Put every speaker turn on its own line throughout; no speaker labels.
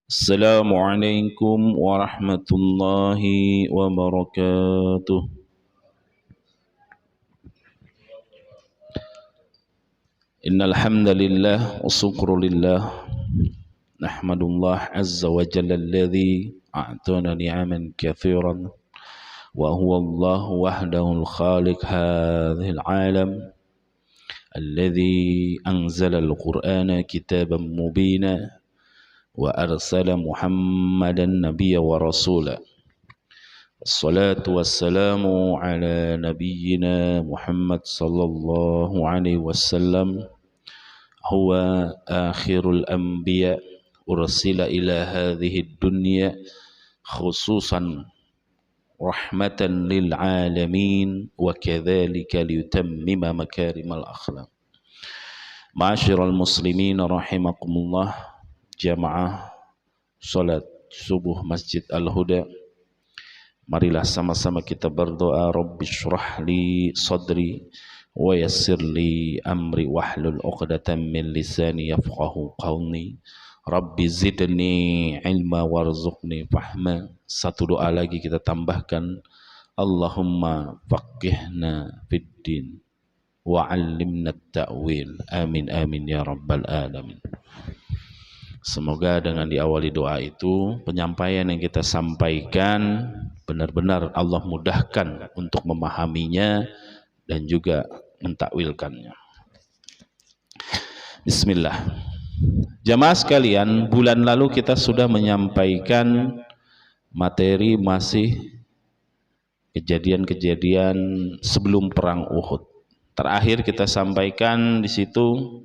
Assalamualaikum warahmatullahi wabarakatuh. Innal hamdalillah wa syukru lillah nahmadullah azza wa jalla alladzi a'tana ni'aman katsiran wa huwa Allah wahdahul khaliq hadzal alam alladzi anzala al-Qur'ana kitaban mubina wa arsala Muhammadan nabiyya wa rasula. Assalatu wassalamu ala nabiyyina Muhammad sallallahu alaihi wasallam huwa akhirul anbiya ursila ila hadhihi dunya khususan rahmatan lil alamin wa kadzalika liyutammima makarimal akhlaq. Ma'asyiral muslimin rahimakumullah, jamaah salat subuh Masjid Al-Huda, marilah sama-sama kita berdoa. Rabbi syrah li sadri wa yassir li amri wahlul 'uqdatam min lisani yafqahu qawli. Rabbi zidni ilma warzuqni fahma. Satu doa lagi kita tambahkan, Allahumma faqihna fid din wa 'allimna at-ta'wil. Amin amin ya rabbal alamin. Semoga dengan diawali doa itu, penyampaian yang kita sampaikan benar-benar Allah mudahkan untuk memahaminya dan juga mentakwilkannya. Bismillah. Jamaah sekalian, bulan lalu kita sudah menyampaikan materi masih kejadian-kejadian sebelum perang Uhud. Terakhir kita sampaikan di situ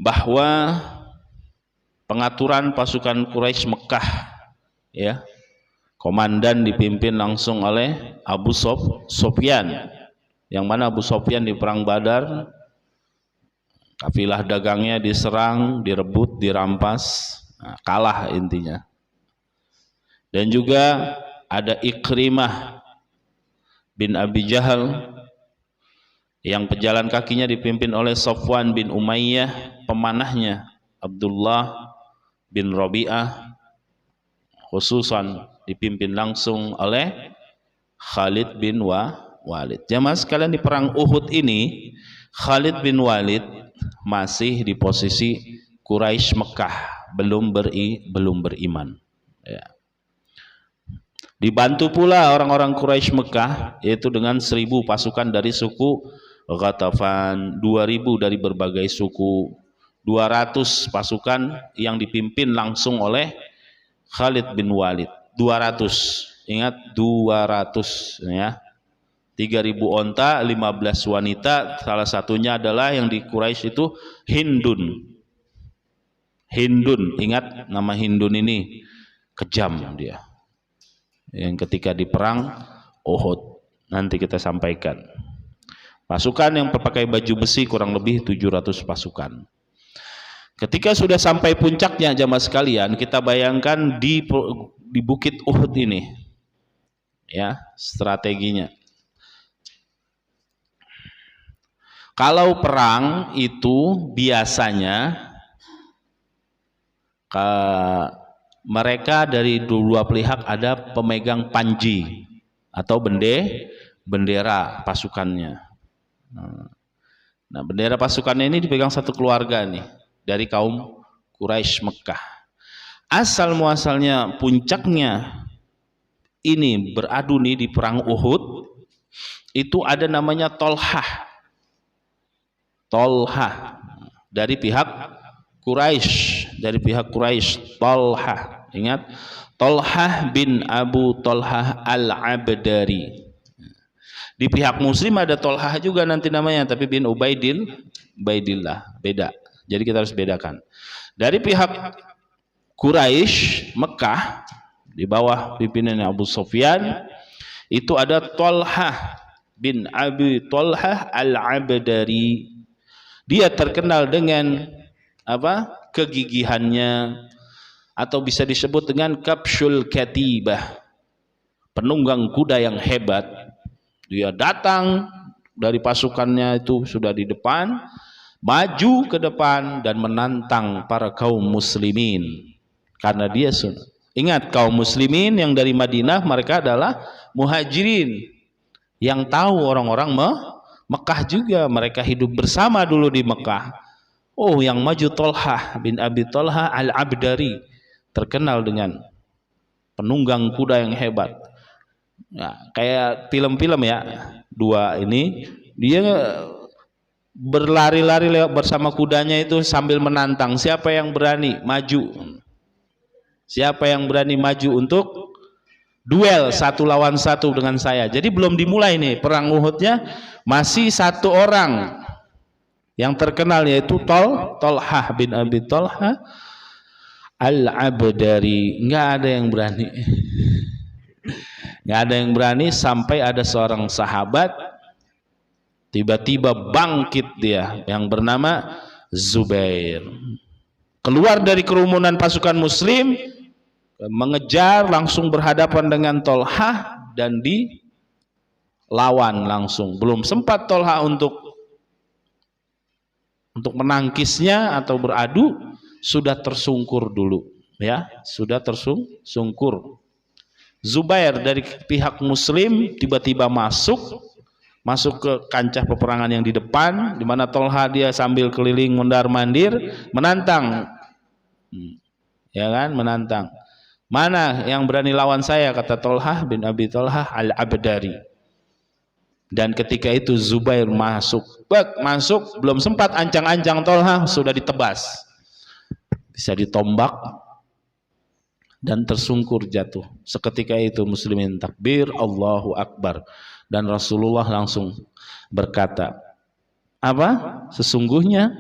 bahwa pengaturan pasukan Quraisy Mekah, ya, komandan dipimpin langsung oleh Abu Sufyan, yang mana Abu Sufyan di perang Badar kafilah dagangnya diserang, direbut, dirampas, kalah intinya. Dan juga ada Ikrimah bin Abi Jahal yang pejalan kakinya dipimpin oleh Safwan bin Umayyah, pemanahnya Abdullah bin Rabi'ah khususan dipimpin langsung oleh Khalid bin Walid. Jamaah sekalian, di perang Uhud ini Khalid bin Walid masih di posisi Quraisy Mekah, belum beriman, ya. Dibantu pula orang-orang Quraisy Mekah, yaitu dengan 1000 pasukan dari suku Ghatafan, 2000 dari berbagai suku, 200 pasukan yang dipimpin langsung oleh Khalid bin Walid. 200, ingat 200, ya. 3000 onta, 15 wanita, salah satunya adalah yang di Quraisy itu Hindun. Hindun, ingat nama Hindun ini kejam dia, yang ketika di perang Uhud nanti kita sampaikan. Pasukan yang berpakai baju besi kurang lebih 700 pasukan. Ketika sudah sampai puncaknya, jamaah sekalian, kita bayangkan di bukit Uhud ini, ya, strateginya. Kalau perang itu biasanya mereka dari dua pihak ada pemegang panji atau bendera pasukannya. Nah, bendera pasukannya ini dipegang satu keluarga nih, dari kaum Quraisy Mekah. Asal muasalnya puncaknya ini beradu nih di perang Uhud, itu ada namanya Tolhah dari pihak Quraisy, Tolhah. Ingat, Tolhah bin Abu Tolhah al-Abdari. Di pihak Muslim ada Tolhah juga nanti namanya, tapi bin Ubaidillah, beda. Jadi kita harus bedakan. Dari pihak Quraisy Mekah di bawah pimpinan Abu Sufyan itu ada Tolhah bin Abi Tolhah al-Abdari. Dia terkenal dengan apa? Kegigihannya, atau bisa disebut dengan Kabsyul Katibah, penunggang kuda yang hebat. Dia datang dari pasukannya itu sudah di depan, maju ke depan dan menantang para kaum muslimin. karena dia sunnah. Ingat, kaum muslimin yang dari Madinah mereka adalah muhajirin yang tahu orang-orang Mekah juga, mereka hidup bersama dulu di Mekah. Oh, yang maju Tolhah bin Abi Tolhah Al-Abdari, terkenal dengan penunggang kuda yang hebat. Nah, kayak film-film ya, dua ini dia berlari-lari lewat bersama kudanya itu sambil menantang, siapa yang berani maju, siapa yang berani maju untuk duel 1 lawan 1 dengan saya. Jadi belum dimulai nih perang Uhudnya, masih 1 orang yang terkenal yaitu Tolhah bin Abi Tolhah Al-Abdari. Nggak ada yang berani. Nggak ada yang berani sampai ada seorang sahabat tiba-tiba bangkit, dia yang bernama Zubair. Keluar dari kerumunan pasukan muslim, mengejar, langsung berhadapan dengan Tolhah dan dilawan langsung. Belum sempat Tolhah untuk menangkisnya atau beradu, sudah tersungkur dulu, ya, sudah tersungkur. Zubair dari pihak muslim tiba-tiba masuk ke kancah peperangan yang di depan, di mana Tolhah dia sambil keliling mondar-mandir menantang, ya kan, menantang. Mana yang berani lawan saya, kata Tolhah bin Abi Tolhah Al-Abdari. Dan ketika itu Zubair masuk, belum sempat ancang-ancang Tolhah sudah ditebas, bisa ditombak dan tersungkur jatuh. Seketika itu muslimin takbir Allahu Akbar, dan Rasulullah langsung berkata, apa? Sesungguhnya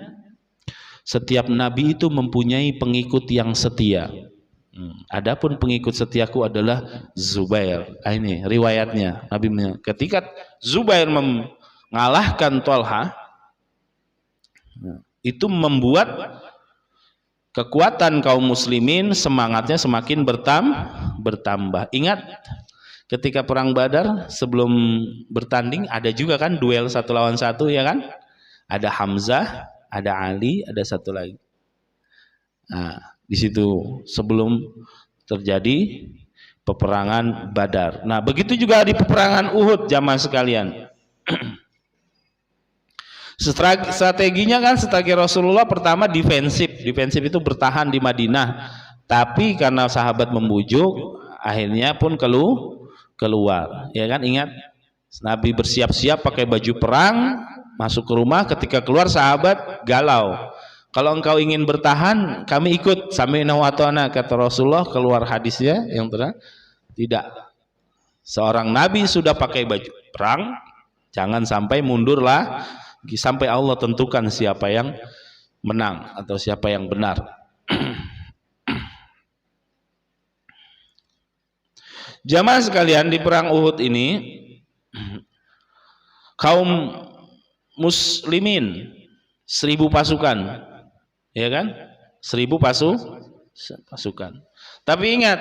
setiap nabi itu mempunyai pengikut yang setia. Adapun pengikut setiaku adalah Zubair. Ini riwayatnya. Nabi ketika Zubair mengalahkan Tolhah, itu membuat kekuatan kaum muslimin semangatnya semakin bertambah. Ingat ketika perang Badar sebelum bertanding ada juga kan duel 1 lawan 1, ya kan? Ada Hamzah, ada Ali, ada satu lagi. Nah, di situ sebelum terjadi peperangan Badar. Nah, begitu juga di peperangan Uhud, jamaah sekalian. Strateginya kan strategi Rasulullah pertama defensif itu bertahan di Madinah. Tapi karena sahabat membujuk, akhirnya pun keluar. Ya kan, ingat Nabi bersiap-siap pakai baju perang, masuk ke rumah, ketika keluar sahabat galau. Kalau engkau ingin bertahan, kami ikut, sami'na wa ata'na, kata Rasulullah. Keluar hadisnya yang terang, tidak. Seorang nabi sudah pakai baju perang, jangan sampai mundurlah sampai Allah tentukan siapa yang menang atau siapa yang benar. Jamaah sekalian, di perang Uhud ini kaum muslimin 1000 pasukan, ya kan, 1000 pasukan. Tapi ingat,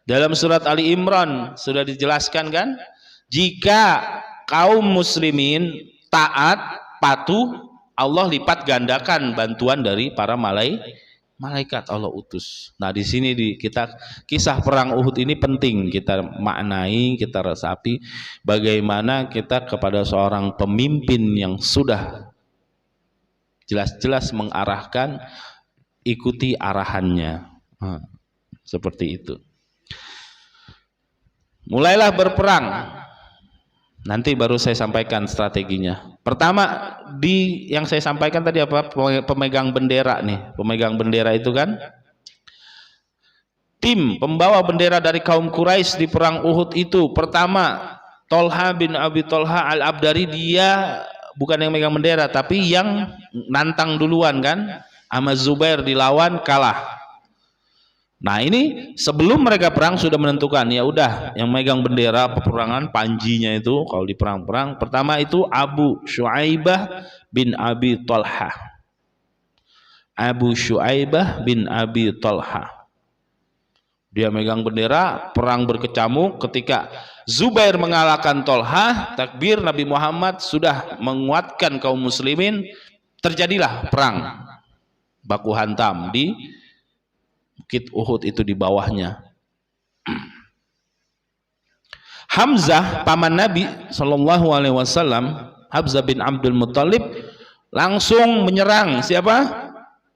dalam surat Ali Imran sudah dijelaskan kan, jika kaum muslimin taat, patuh, Allah lipat gandakan bantuan dari para malaikat Allah utus. Nah, di sini kita kisah perang Uhud ini penting kita maknai, kita resapi bagaimana kita kepada seorang pemimpin yang sudah jelas-jelas mengarahkan, ikuti arahannya. Seperti itu. Mulailah berperang. Nanti baru saya sampaikan strateginya. Pertama, yang saya sampaikan tadi apa? Pemegang bendera nih. Pemegang bendera itu kan tim pembawa bendera dari kaum Quraisy di perang Uhud itu. Pertama, Tolhah bin Abi Tolhah Al-Abdari, dia bukan yang megang bendera tapi yang nantang duluan kan, sama Zubair dilawan, kalah. Nah, ini sebelum mereka perang sudah menentukan, ya udah yang megang bendera peperangan panjinya itu kalau di perang-perang pertama itu Abu Syuaibah bin Abi Tolhah. Abu Syuaibah bin Abi Tolhah, dia megang bendera, perang berkecamuk. Ketika Zubair mengalahkan Tolhah, takbir, Nabi Muhammad sudah menguatkan kaum muslimin, terjadilah perang baku hantam di Bukit Uhud itu di bawahnya. Hamzah paman Nabi Shallallahu Alaihi Wasallam, Hamzah bin Abdul Muttalib, langsung menyerang siapa?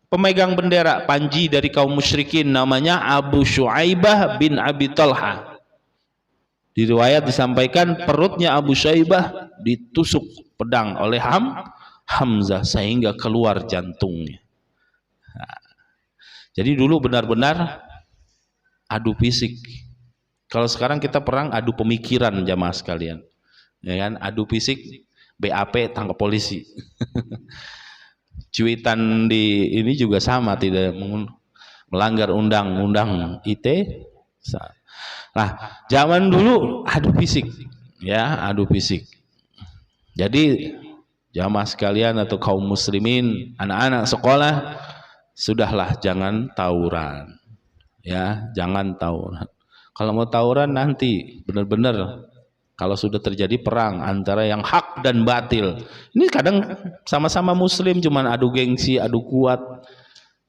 Pemegang bendera panji dari kaum musyrikin, namanya Abu Syuaibah bin Abi Talha. Di riwayat disampaikan perutnya Abu Syaibah ditusuk pedang oleh Hamzah sehingga keluar jantungnya. Nah, jadi dulu benar-benar adu fisik. Kalau sekarang kita perang adu pemikiran jamaah sekalian, ya kan? Adu fisik, BAP tangkap polisi. Cuitan di ini juga sama, tidak melanggar undang-undang ITE. Nah, zaman dulu adu fisik, ya, adu fisik. Jadi jamaah sekalian atau kaum muslimin, anak-anak sekolah, sudahlah jangan tawuran, ya, jangan tawuran. Kalau mau tawuran nanti benar-benar kalau sudah terjadi perang antara yang hak dan batil. Ini kadang sama-sama muslim cuman adu gengsi, adu kuat.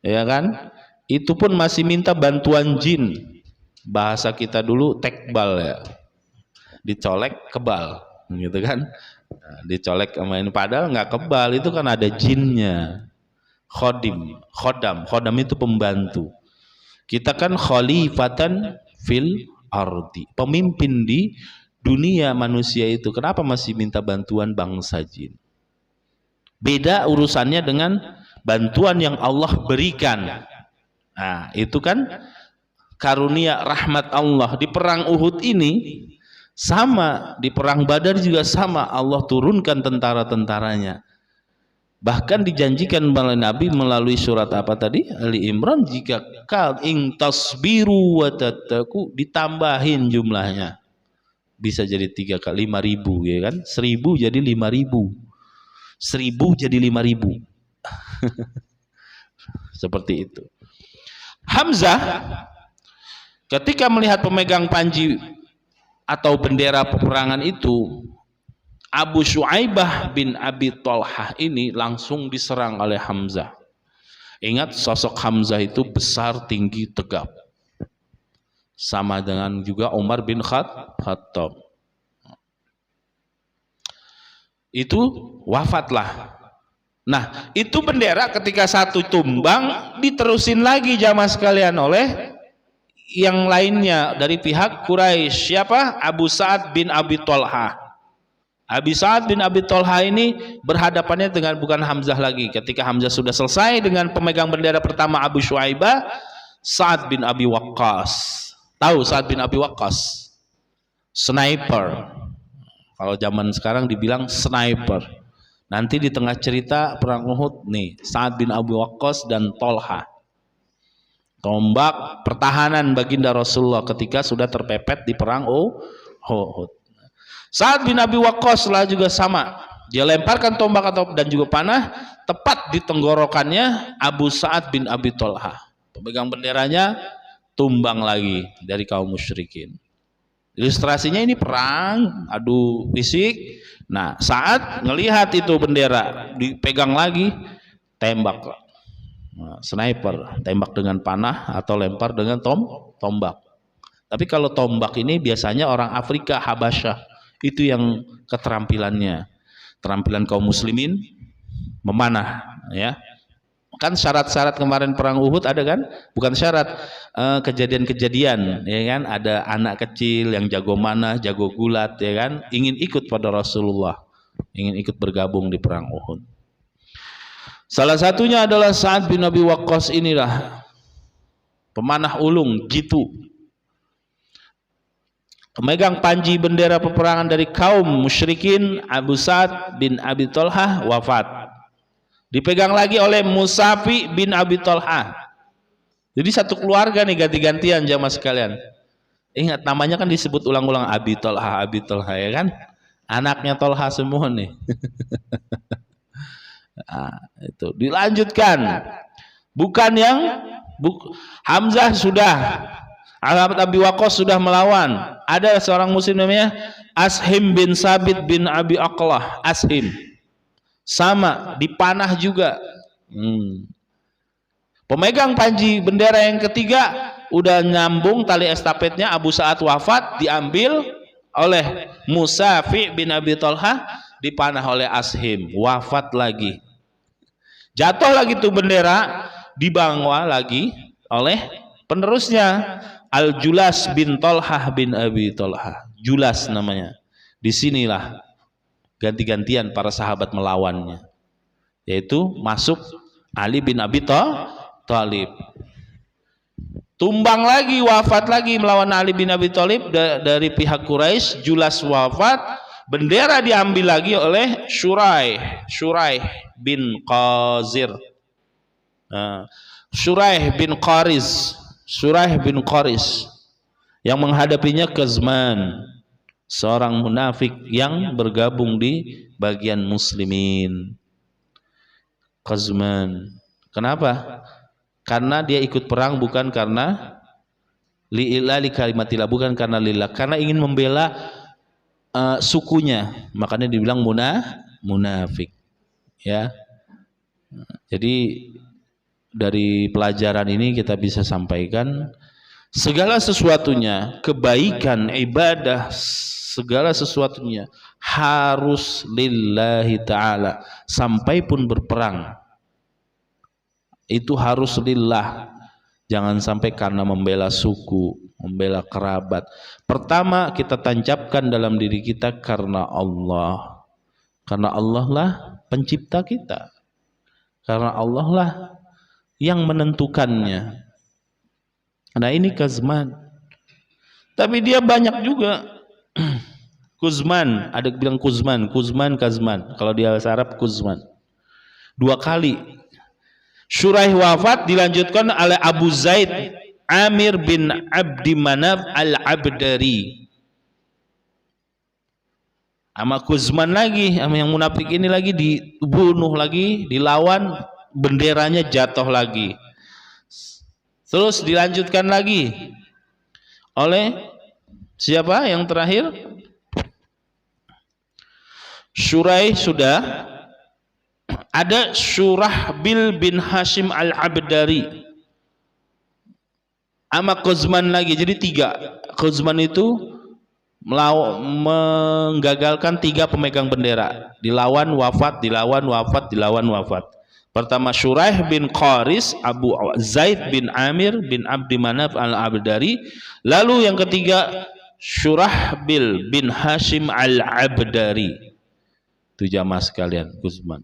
Ya kan? Itu pun masih minta bantuan jin. Bahasa kita dulu tekbal ya. Dicolek kebal, gitu kan? Nah, dicolek sama ini padahal nggak kebal, itu kan ada jinnya. Khodam itu pembantu. Kita kan khalifatan fil ardi, pemimpin di dunia manusia itu. Kenapa masih minta bantuan bangsa jin? Beda urusannya dengan bantuan yang Allah berikan. Nah, itu kan karunia rahmat Allah. Di perang Uhud ini sama, di perang Badar juga sama, Allah turunkan tentara-tentaranya. Bahkan dijanjikan oleh Nabi melalui surat apa tadi? Ali Imran, jika kal ing tasbiru wa tattaqu, ditambahin jumlahnya. Bisa jadi 3 kali 5.000, ya kan? 1.000 jadi 5.000. 1.000 jadi 5.000. Seperti itu. Hamzah ketika melihat pemegang panji atau bendera peperangan itu, Abu Syuaibah bin Abi Talha ini langsung diserang oleh Hamzah. Ingat, sosok Hamzah itu besar, tinggi, tegap. Sama dengan juga Umar bin Khattab. Itu wafatlah. Nah, itu bendera ketika satu tumbang diterusin lagi jamaah sekalian oleh yang lainnya dari pihak Quraisy. Siapa? Abu Sa'ad bin Abi Talha. Abu Sa'ad bin Abi Talha ini berhadapannya dengan bukan Hamzah lagi. Ketika Hamzah sudah selesai dengan pemegang bendera pertama Abu Syuaibah, Sa'ad bin Abi Waqqas. Tahu Sa'ad bin Abi Waqqas? Sniper. Kalau zaman sekarang dibilang sniper. Nanti di tengah cerita perang Uhud nih, Sa'ad bin Abi Waqqas dan Talha. Tombak pertahanan baginda Rasulullah ketika sudah terpepet di perang Uhud. Sa'ad bin Abi Waqqas lah juga sama. Dia lemparkan tombak dan juga panah tepat di tenggorokannya Abu Sa'ad bin Abi Talha. Pemegang benderanya tumbang lagi dari kaum musyrikin. Ilustrasinya ini perang, adu fisik. Nah, saat ngelihat itu bendera dipegang lagi, tembak. Nah, sniper, tembak dengan panah atau lempar dengan tombak. Tapi kalau tombak ini biasanya orang Afrika, Habasyah. Itu yang keterampilannya. Terampilan kaum muslimin memanah, ya. Kan syarat-syarat kemarin perang Uhud ada kan? Bukan syarat, kejadian-kejadian, ya kan? Ada anak kecil yang jago manah, jago gulat, ya kan? Ingin ikut pada Rasulullah, ingin ikut bergabung di perang Uhud. Salah satunya adalah Sa'ad bin Abi Waqqas inilah, pemanah ulung jitu. Pemegang panji bendera peperangan dari kaum musyrikin, Abu Sa'ad bin Abi Talha wafat. Dipegang lagi oleh Musafi bin Abi Talha. Jadi satu keluarga nih ganti-gantian jamaah sekalian. Ingat namanya kan disebut ulang-ulang Abi Talha ya kan? Anaknya Talha semua nih. Nah, itu dilanjutkan. Bukan yang Hamzah sudah, Abi Waqqas sudah melawan. Ada seorang muslim namanya Ashim bin Sabit bin Abi Aqlah. Ashim sama dipanah juga. Pemegang panji bendera yang ketiga udah nyambung tali estafetnya, Abu Sa'ad wafat, diambil oleh Musafi bin Abi Thalhah, dipanah oleh Ashim, wafat lagi. Jatuh lagi tuh bendera, dibawa lagi oleh penerusnya Al-Julas bin Thalhah bin Abi Thalhah. Julas namanya. Disinilah ganti-gantian para sahabat melawannya, yaitu masuk Ali bin Abi Thalib, tumbang lagi, wafat lagi melawan Ali bin Abi Thalib dari pihak Quraisy. Julas wafat, bendera diambil lagi oleh Syuraih bin Qazir, Syuraih bin Qaris yang menghadapinya Qazman, seorang munafik yang bergabung di bagian muslimin. Qazman, kenapa? Karena dia ikut perang bukan karena li'illahi kalimatillah, bukan karena lillah, karena ingin membela sukunya, makanya dibilang munafik. Ya, jadi dari pelajaran ini kita bisa sampaikan segala sesuatunya, kebaikan, ibadah, segala sesuatunya harus lillahi ta'ala. Sampai pun berperang itu harus lillah, jangan sampai karena membela suku, membela kerabat. Pertama kita tancapkan dalam diri kita karena Allah, karena Allah lah pencipta kita, karena Allah lah yang menentukannya. Nah ini Qazman, tapi dia banyak juga. Quzman, ada bilang Quzman, Qazman. Kalau di bahasa Arab Quzman. 2 kali. Syuraih wafat, dilanjutkan oleh Abu Zaid Amir bin Abdi Manaf al-Abdari. Sama Quzman lagi, sama yang munafik ini lagi dibunuh lagi, dilawan, benderanya jatuh lagi. Terus dilanjutkan lagi oleh siapa yang terakhir? Syuraih sudah, ada Syurahbil bin Hashim al-Abdari sama Qazman lagi, jadi 3. Qazman itu menggagalkan 3 pemegang bendera, dilawan wafat, dilawan wafat, dilawan wafat. Pertama Syuraih bin Qaris, Abu Zaid bin Amir bin Abdi Manaf al-Abdari. Lalu yang ketiga Syurahbil bin Hashim al-Abdari. Itu jamaah sekalian, Quzman.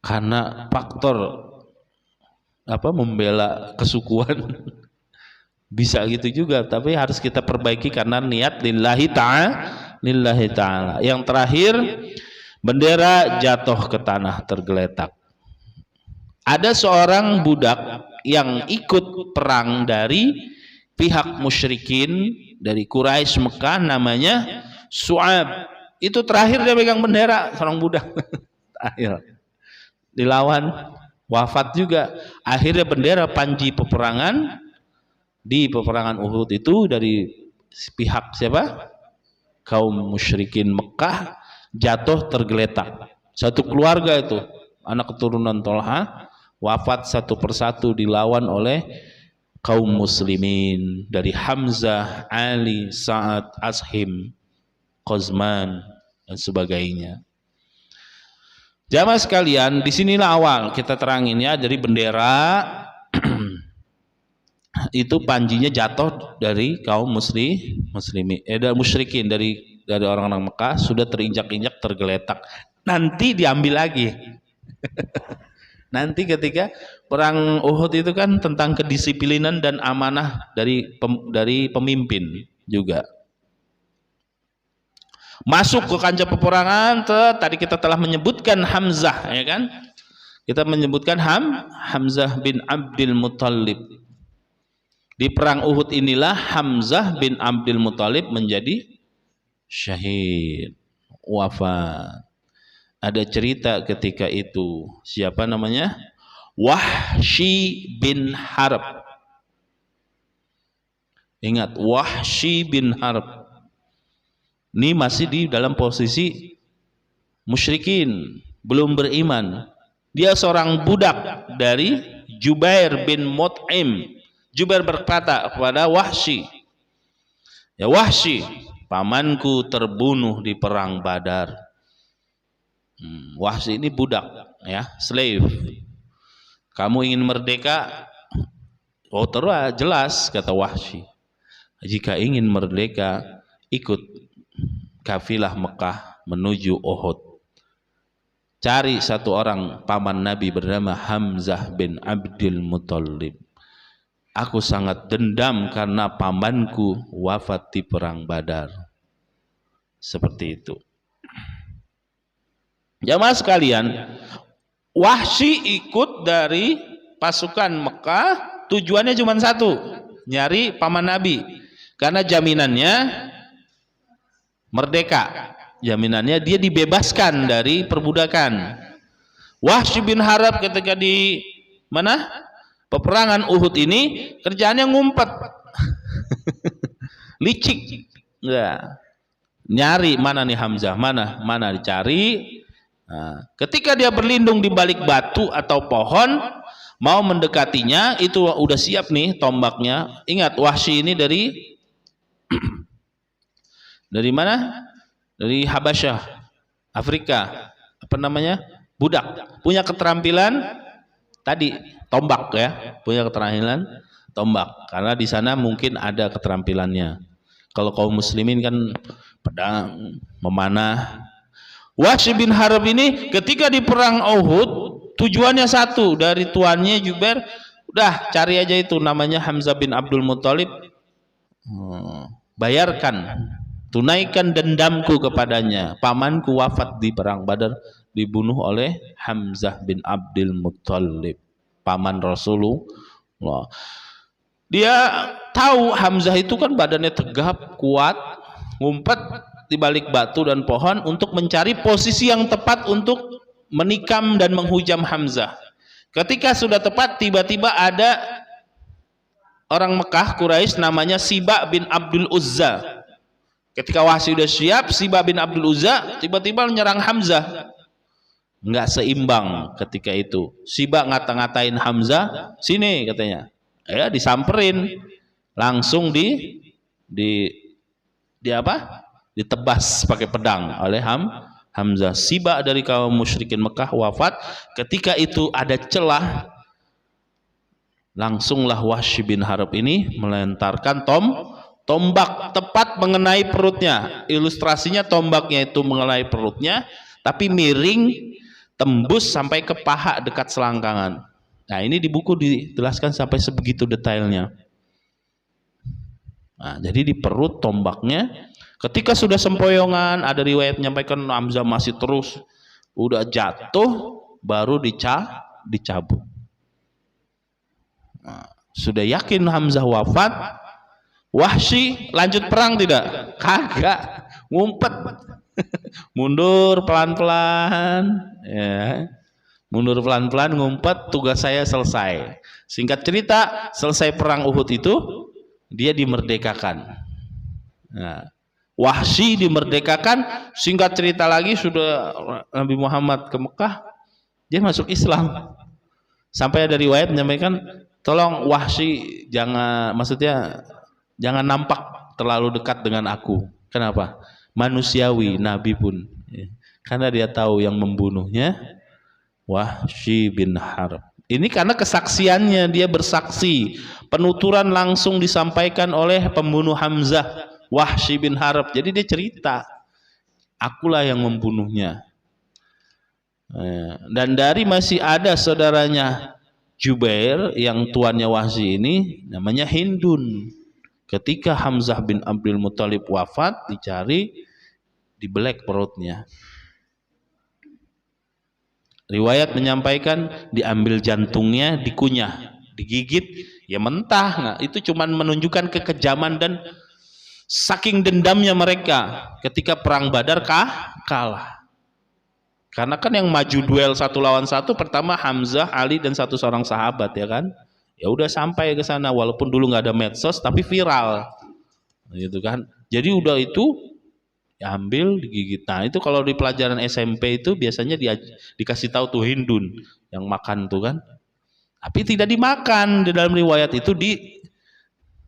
Karena faktor membela kesukuan bisa gitu juga, tapi harus kita perbaiki karena niat lillahi ta'ala. Yang terakhir, bendera jatuh ke tanah tergeletak. Ada seorang budak yang ikut perang dari pihak musyrikin dari Quraisy Mekah, namanya Su'ab. Itu terakhir dia pegang bendera, seorang budak. Terakhir dilawan, wafat juga. Akhirnya bendera panji peperangan di peperangan Uhud itu dari pihak siapa? Kaum musyrikin Mekah, jatuh tergeletak. Satu keluarga itu, anak keturunan Thalhah, wafat satu persatu dilawan oleh kaum muslimin dari Hamzah, Ali, Sa'ad, Ashim, Qazman dan sebagainya. Jamaah sekalian, disinilah awal kita terangin ya, dari bendera itu panjinya jatuh dari kaum musyrikin, dari orang-orang Mekah, sudah terinjak-injak, tergeletak. Nanti diambil lagi. Nanti ketika perang Uhud itu kan tentang kedisiplinan dan amanah dari pemimpin juga. Masuk ke kancah peperangan, tadi kita telah menyebutkan Hamzah, ya kan? Kita menyebutkan Hamzah bin Abdul Muthalib. Di perang Uhud inilah Hamzah bin Abdul Muthalib menjadi syahid, wafat. Ada cerita ketika itu, siapa namanya? Wahsy bin Harb. Ingat, Wahsy bin Harb. Ini masih di dalam posisi musyrikin, belum beriman. Dia seorang budak dari Jubair bin Mut'im. Jubair berkata kepada Wahsy, ya Wahsy, pamanku terbunuh di perang Badar. Wahsy ini budak, ya, slave. Kamu ingin merdeka? Oh terus jelas, kata Wahsy. Jika ingin merdeka, ikut kafilah Mekah menuju Uhud. Cari satu orang paman Nabi bernama Hamzah bin Abdul Muthalib. Aku sangat dendam karena pamanku wafat di perang Badar. Seperti itu. Jamaah sekalian, Wahsy ikut dari pasukan Mekah, tujuannya cuma satu, nyari paman Nabi. Karena jaminannya merdeka. Jaminannya dia dibebaskan dari perbudakan. Wahsy bin Harb ketika di mana? Peperangan Uhud ini kerjaannya ngumpet. Licik. Ya. Nyari mana nih Hamzah, mana dicari. Nah, ketika dia berlindung di balik batu atau pohon, mau mendekatinya, itu udah siap nih tombaknya. Ingat Wahsy ini dari mana? Dari Habasyah, Afrika. Apa namanya? Budak. Punya keterampilan tadi tombak, ya. Punya keterampilan tombak. Karena di sana mungkin ada keterampilannya. Kalau kaum muslimin kan pedang, memanah. Wahsy bin Harb ini ketika di perang Uhud tujuannya satu, dari tuannya Jubair, udah cari aja itu namanya Hamzah bin Abdul Muthalib, bayarkan, tunaikan dendamku kepadanya. Pamanku wafat di perang Badar, dibunuh oleh Hamzah bin Abdul Muthalib, paman Rasulullah. Dia tahu Hamzah itu kan badannya tegap, kuat, ngumpet di balik batu dan pohon untuk mencari posisi yang tepat untuk menikam dan menghujam Hamzah. Ketika sudah tepat, tiba-tiba ada orang Mekah Quraisy namanya Siba bin Abdul Uzza. Ketika Wahsy sudah siap, Siba bin Abdul Uzza tiba-tiba menyerang Hamzah. Nggak seimbang ketika itu. Siba ngata-ngatain Hamzah, sini katanya. Ya disamperin, langsung ditebas pakai pedang oleh Hamzah. Siba dari kaum musyrikin Mekah wafat. Ketika itu ada celah, langsunglah Wahsy bin Harb ini melentarkan tombak tepat mengenai perutnya. Ilustrasinya tombaknya itu mengenai perutnya, tapi miring, tembus sampai ke paha dekat selangkangan. Nah ini di buku dijelaskan sampai sebegitu detailnya. Nah, jadi di perut tombaknya. Ketika sudah sempoyongan, ada riwayat menyampaikan Hamzah masih terus, udah jatuh baru dicabut. Nah, sudah yakin Hamzah wafat, Wahsy lanjut perang tidak? Kagak, ngumpet. Mundur pelan-pelan, ya. Mundur pelan-pelan, ngumpet, tugas saya selesai. Singkat cerita, selesai perang Uhud itu dia dimerdekakan. Nah, Wahsy dimerdekakan. Singkat cerita lagi, sudah Nabi Muhammad ke Mekah, dia masuk Islam. Sampai ada riwayat menyampaikan, tolong Wahsy jangan nampak terlalu dekat dengan aku. Kenapa? Manusiawi, Nabi pun. Karena dia tahu yang membunuhnya Wahsy bin Harb. Ini karena kesaksiannya, dia bersaksi. Penuturan langsung disampaikan oleh pembunuh Hamzah, Wahsy bin Harb. Jadi dia cerita, akulah yang membunuhnya. Dan dari masih ada saudaranya Jubair yang tuannya Wahsy ini namanya Hindun. Ketika Hamzah bin Abdul Muthalib wafat, dicari, dibelek perutnya. Riwayat menyampaikan diambil jantungnya, dikunyah, digigit, ya mentah. Nah, itu cuma menunjukkan kekejaman dan saking dendamnya mereka ketika perang Badar kalah. Karena kan yang maju duel 1 lawan 1 pertama Hamzah, Ali dan satu seorang sahabat, ya kan? Ya udah sampai ke sana, walaupun dulu nggak ada medsos tapi viral, gitu kan? Jadi udah itu Ambil digigit. Nah itu kalau di pelajaran SMP itu biasanya dikasih tahu tuh Hindun yang makan tuh kan, tapi tidak dimakan. Di dalam riwayat itu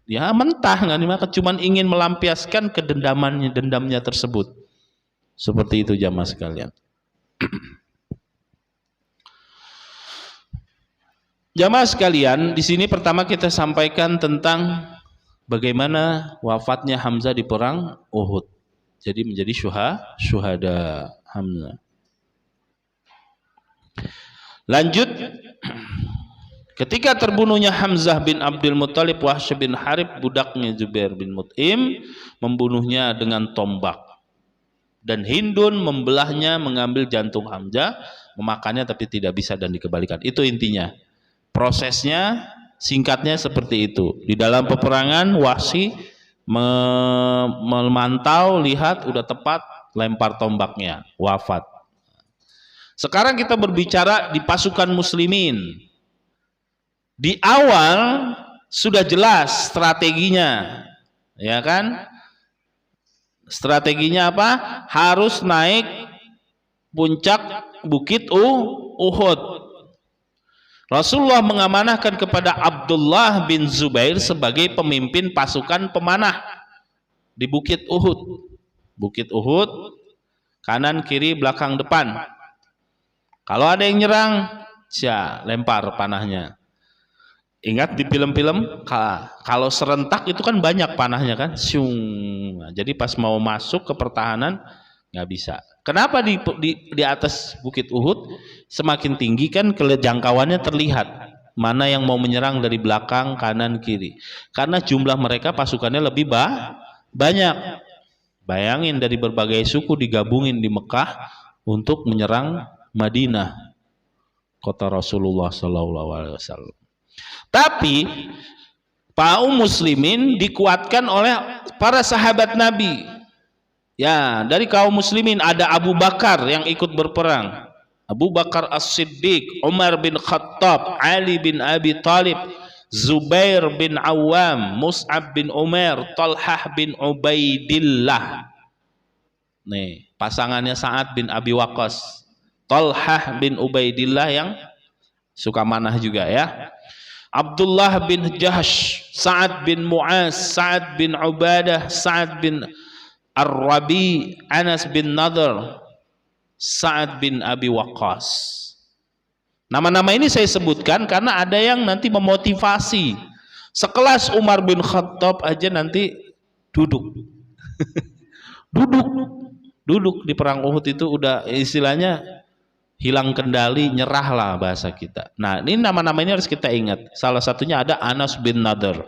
ya mentah, nggak dimakan, cuman ingin melampiaskan dendamnya tersebut. Seperti itu jamaah sekalian. Jamaah sekalian, di sini pertama kita sampaikan tentang bagaimana wafatnya Hamzah di perang Uhud. Jadi menjadi syuhada Hamzah. Lanjut, ketika terbunuhnya Hamzah bin Abdul Muthalib, Wahsy bin Harib budaknya Zubair bin Mut'im membunuhnya dengan tombak. Dan Hindun membelahnya, mengambil jantung Hamzah, memakannya tapi tidak bisa dan dikembalikan. Itu intinya. Prosesnya singkatnya seperti itu. Di dalam peperangan Wahsy memantau, lihat udah tepat, lempar tombaknya, wafat. Sekarang kita berbicara di pasukan muslimin. Di awal sudah jelas strateginya, ya kan? Strateginya apa? Harus naik puncak bukit Uhud. Rasulullah mengamanahkan kepada Abdullah bin Zubair sebagai pemimpin pasukan pemanah di bukit Uhud. Bukit Uhud, kanan, kiri, belakang, depan. Kalau ada yang nyerang, lempar panahnya. Ingat di film-film, kalau serentak itu kan banyak panahnya kan, jadi pas mau masuk ke pertahanan nggak bisa. Kenapa di atas bukit Uhud semakin tinggi kan jangkauannya terlihat mana yang mau menyerang dari belakang, kanan, kiri. Karena jumlah mereka pasukannya lebih banyak. Bayangin dari berbagai suku digabungin di Mekah untuk menyerang Madinah, kota Rasulullah SAW. Tapi kaum muslimin dikuatkan oleh para sahabat Nabi. Ya, dari kaum muslimin ada Abu Bakar yang ikut berperang. Abu Bakar As-Siddiq, Umar bin Khattab, Ali bin Abi Thalib, Zubair bin Awam, Mus'ab bin Umar, Talhah bin Ubaidillah. Nih, pasangannya Sa'ad bin Abi Waqqas. Talhah bin Ubaidillah yang suka manah juga ya. Abdullah bin Jahsh, Sa'ad bin Mu'az, Sa'ad bin Ubadah, Sa'ad bin Ar-Rabi, Anas bin Nadhr, Sa'ad bin Abi Waqqas. Nama-nama ini saya sebutkan karena ada yang nanti memotivasi. Sekelas Umar bin Khattab aja nanti duduk. Duduk di perang Uhud itu udah istilahnya hilang kendali, nyerah lah bahasa kita. Nah, ini nama-nama ini harus kita ingat. Salah satunya ada Anas bin Nadhr.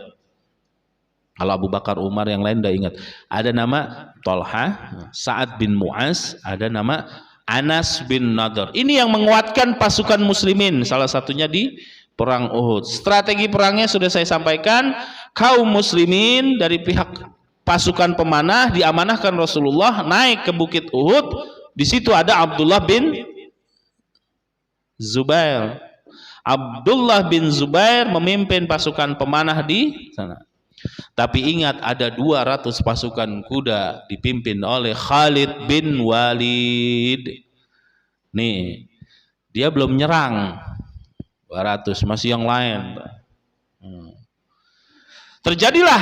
Kalau Abu Bakar, Umar, yang lain udah ingat. Ada nama Talha, Sa'ad bin Mu'az, ada nama Anas bin Nadhr. Ini yang menguatkan pasukan muslimin, salah satunya di perang Uhud. Strategi perangnya sudah saya sampaikan. Kaum muslimin dari pihak pasukan pemanah diamanahkan Rasulullah naik ke bukit Uhud. Di situ ada Abdullah bin Zubair. Abdullah bin Zubair memimpin pasukan pemanah di sana. Tapi ingat, ada 200 pasukan kuda dipimpin oleh Khalid bin Walid. Nih, dia belum nyerang. 200 masih yang lain. Terjadilah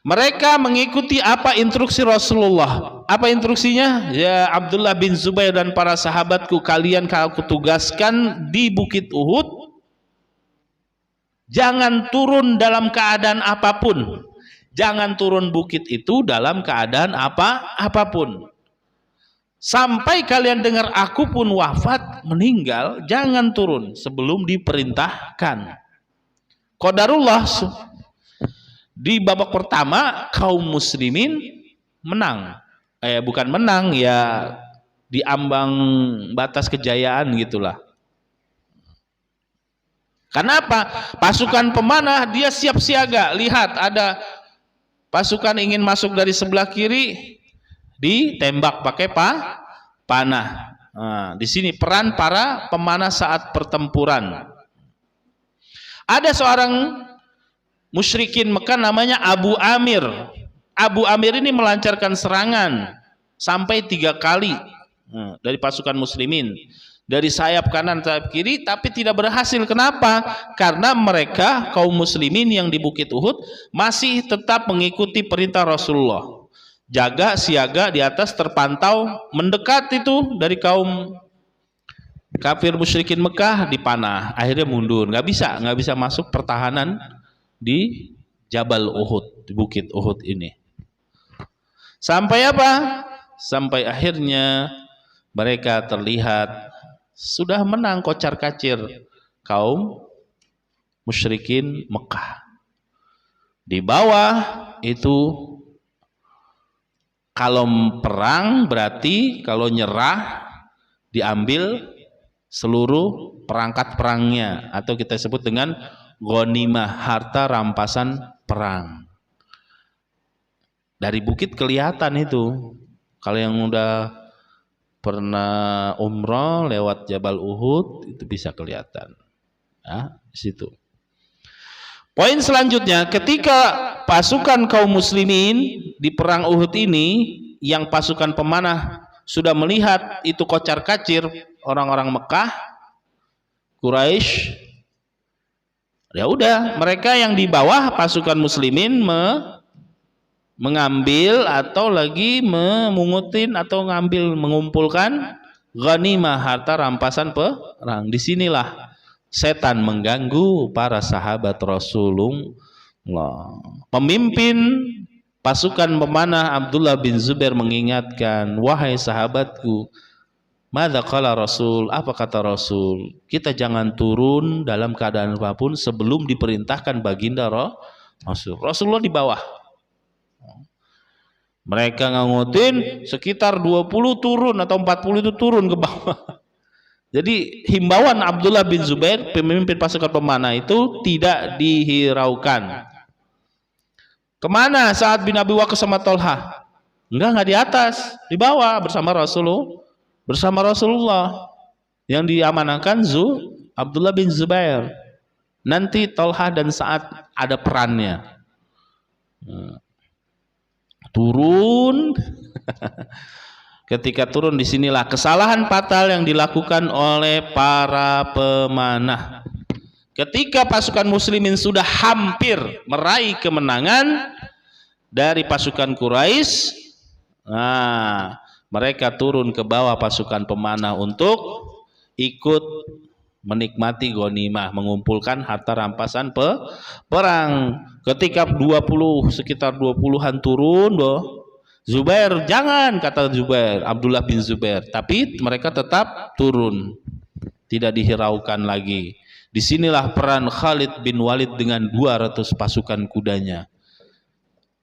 mereka mengikuti apa instruksi Rasulullah. Apa instruksinya? Ya Abdullah bin Zubair dan para sahabatku, kalian aku tugaskan di bukit Uhud. Jangan turun dalam keadaan apapun. Jangan turun bukit itu dalam keadaan apapun. Sampai kalian dengar aku pun wafat, meninggal, jangan turun sebelum diperintahkan. Qadarullah, di babak pertama kaum muslimin menang. Bukan menang ya, di ambang batas kejayaan gitulah. Kenapa? Pasukan pemanah dia siap siaga. Lihat, ada pasukan ingin masuk dari sebelah kiri, ditembak pakai panah. Nah, di sini peran para pemanah saat pertempuran. Ada seorang musyrikin Mekah namanya Abu Amir. Abu Amir ini melancarkan serangan sampai 3 kali dari pasukan muslimin, dari sayap kanan sayap kiri, tapi tidak berhasil. Kenapa? Karena mereka kaum muslimin yang di Bukit Uhud masih tetap mengikuti perintah Rasulullah, jaga siaga di atas, terpantau mendekat itu dari kaum kafir musyrikin Mekah dipanah, akhirnya mundur, nggak bisa masuk pertahanan di Jabal Uhud, di Bukit Uhud ini. Sampai apa? Sampai akhirnya mereka terlihat sudah menang kocar-kacir kaum musyrikin Mekah. Di bawah itu kalau perang berarti kalau nyerah diambil seluruh perangkat perangnya, atau kita sebut dengan ghanimah, harta rampasan perang. Dari bukit kelihatan itu. Kalau yang udah pernah umroh lewat Jabal Uhud itu bisa kelihatan. Nah, di situ. Poin selanjutnya, ketika pasukan kaum muslimin di perang Uhud ini, yang pasukan pemanah sudah melihat itu kocar-kacir orang-orang Mekah, Quraisy, ya udah, mereka yang di bawah pasukan muslimin mengambil atau lagi memungutin atau mengumpulkan ghanimah, harta rampasan perang. Disinilah setan mengganggu para sahabat Rasulullah. Pemimpin pasukan pemanah Abdullah bin Zubair mengingatkan, wahai sahabatku, madza qala Rasul, apa kata Rasul? Kita jangan turun dalam keadaan apapun sebelum diperintahkan baginda Rasul. Rasulullah di bawah. Mereka ngangutin sekitar 20 turun atau 40 itu turun ke bawah. Jadi himbauan Abdullah bin Zubair, pemimpin pasukan pemanah itu tidak dihiraukan. Kemana Sa'ad bin Abi Waqqas sama Tolha? Enggak di atas, di bawah bersama Rasulullah. Yang diamanahkan Abdullah bin Zubair. Nanti Tolha dan Sa'ad ada perannya. Turun. Ketika turun, disinilah kesalahan fatal yang dilakukan oleh para pemanah. Ketika pasukan muslimin sudah hampir meraih kemenangan dari pasukan Quraisy, nah, mereka turun ke bawah pasukan pemanah untuk ikut menikmati ghanimah, mengumpulkan harta rampasan perang. Ketika sekitar 20-an turun, Zubair, jangan, kata Zubair, Abdullah bin Zubair, tapi mereka tetap turun, tidak dihiraukan lagi. Disinilah peran Khalid bin Walid dengan 200 pasukan kudanya.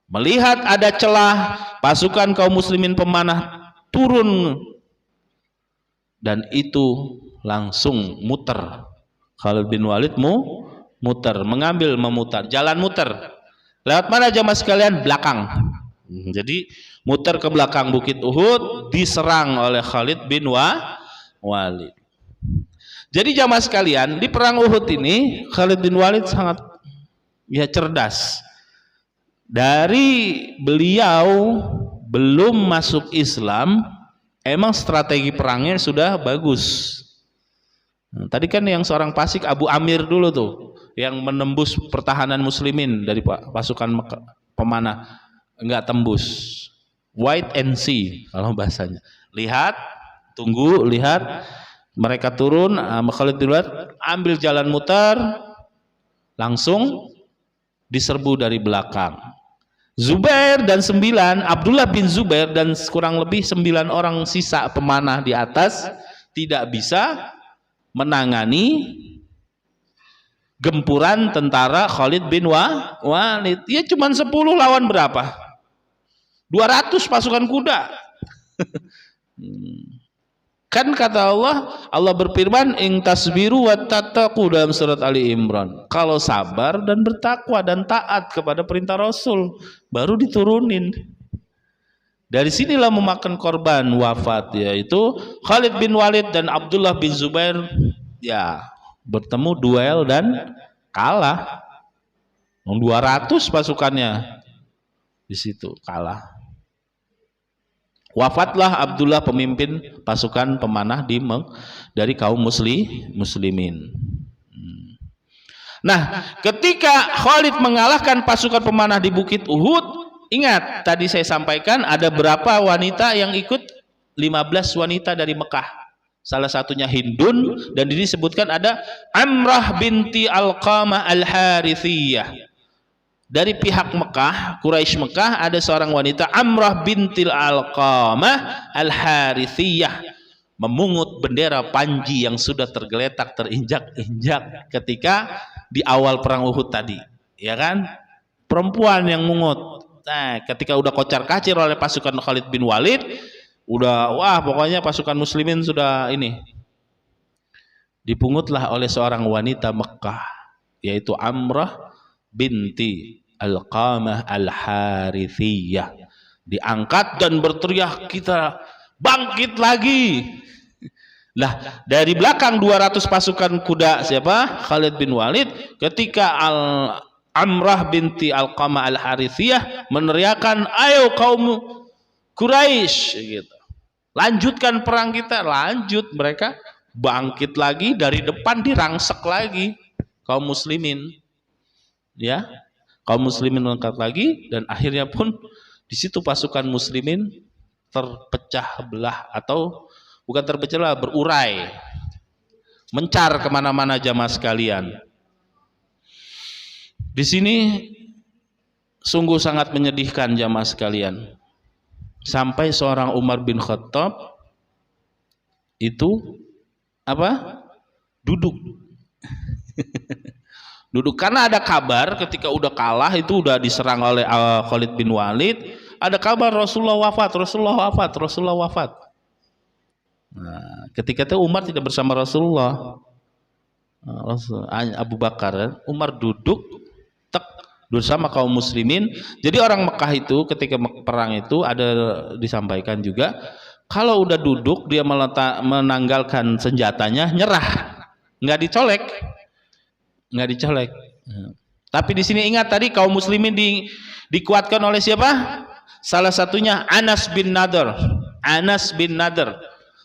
Melihat ada celah, pasukan kaum muslimin pemanah turun, dan itu langsung muter. Khalid bin Walid memutar, jalan muter. Lewat mana jamaah sekalian? Belakang. Jadi muter ke belakang Bukit Uhud, diserang oleh Khalid bin Walid. Jadi jamaah sekalian, di perang Uhud ini Khalid bin Walid sangat cerdas. Dari beliau belum masuk Islam, emang strategi perangnya sudah bagus. Tadi kan yang seorang fasik Abu Amir dulu tuh, yang menembus pertahanan muslimin dari pasukan pemanah, enggak tembus. Wait and see kalau bahasanya. Lihat, tunggu, lihat. Mereka turun, Khalid bin Walid ambil jalan mutar, langsung diserbu dari belakang. Zubair dan Abdullah bin Zubair dan kurang lebih 9 orang sisa pemanah di atas tidak bisa menangani gempuran tentara Khalid bin Walid. Ya cuma 10 lawan berapa? 200 pasukan kuda. Kan kata Allah berfirman, in tasbiru wa tattaqu dalam surat Ali Imran. Kalau sabar dan bertakwa dan taat kepada perintah Rasul, baru diturunin. Dari sinilah memakan korban wafat, yaitu Khalid bin Walid dan Abdullah bin Zubair, ya bertemu duel dan kalah. 200 pasukannya di situ kalah. Wafatlah Abdullah pemimpin pasukan pemanah dari kaum muslimin. Nah, ketika Khalid mengalahkan pasukan pemanah di Bukit Uhud, ingat tadi saya sampaikan ada berapa wanita yang ikut? 15 wanita dari Mekah. Salah satunya Hindun, dan disebutkan ada Amrah binti Alqamah Al-Harithiyah. Dari pihak Mekah, Quraisy Mekah, ada seorang wanita Amrah binti Alqamah Al-Harithiyah, memungut bendera Panji yang sudah tergeletak, terinjak-injak ketika di awal perang Uhud tadi, ya kan? Perempuan yang mungut. Nah, ketika udah kocar-kacir oleh pasukan Khalid bin Walid, udah wah pokoknya pasukan muslimin sudah ini, dipungutlah oleh seorang wanita Mekah, yaitu Amrah binti Alqamah Al-Harithiyah. Diangkat dan berteriak, kita bangkit lagi. Lah, dari belakang 200 pasukan kuda siapa? Khalid bin Walid, ketika Amrah binti Alqamah Al-Harithiyah meneriakkan, ayo kaum Quraisy gitu, lanjutkan perang kita. Lanjut, mereka bangkit lagi, dari depan dirangsek lagi kaum muslimin, ya, kaum muslimin mengangkat lagi, dan akhirnya pun di situ pasukan muslimin terpecah belah, atau bukan terpecah belah, berurai, mencar kemana-mana jamaah sekalian. Di sini sungguh sangat menyedihkan jamaah sekalian, sampai seorang Umar bin Khattab itu apa? Duduk. Duduk karena ada kabar ketika udah kalah, itu udah diserang oleh Khalid bin Walid, ada kabar Rasulullah wafat, Rasulullah wafat, Rasulullah wafat. Nah, ketika itu Umar tidak bersama Rasulullah, Abu Bakar, Umar duduk bersama kaum muslimin. Jadi orang Mekah itu ketika perang itu ada disampaikan juga, kalau udah duduk dia menanggalkan senjatanya, nyerah, nggak dicolek. Tapi di sini ingat tadi kaum muslimin dikuatkan oleh siapa? Salah satunya Anas bin Nadr.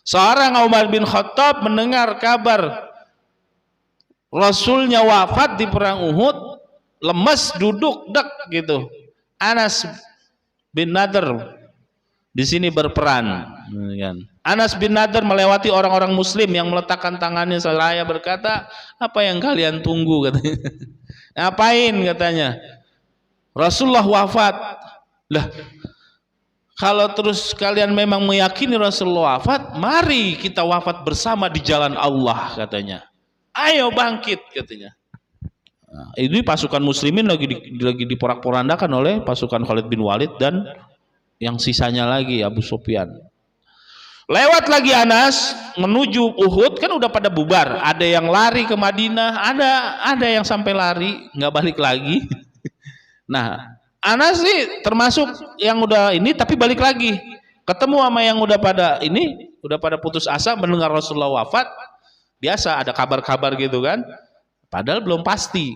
Seorang Umar bin Khattab mendengar kabar Rasulnya wafat di perang Uhud, lemes, duduk gitu. Anas bin Nadr di sini berperan. Anas bin Nadr melewati orang-orang muslim yang meletakkan tangannya seraya berkata, apa yang kalian tunggu, katanya. Ngapain, katanya, Rasulullah wafat. Lah, kalau terus kalian memang meyakini Rasulullah wafat, mari kita wafat bersama di jalan Allah, katanya. Ayo bangkit, katanya. Nah, ini pasukan muslimin lagi diporak-porandakan oleh pasukan Khalid bin Walid dan yang sisanya lagi Abu Sufyan. Lewat lagi Anas menuju Uhud, kan udah pada bubar. Ada yang lari ke Madinah, ada yang sampai lari nggak balik lagi. Nah, Anas sih termasuk yang udah ini tapi balik lagi. Ketemu sama yang udah pada putus asa mendengar Rasulullah wafat. Biasa ada kabar-kabar gitu kan. Padahal belum pasti.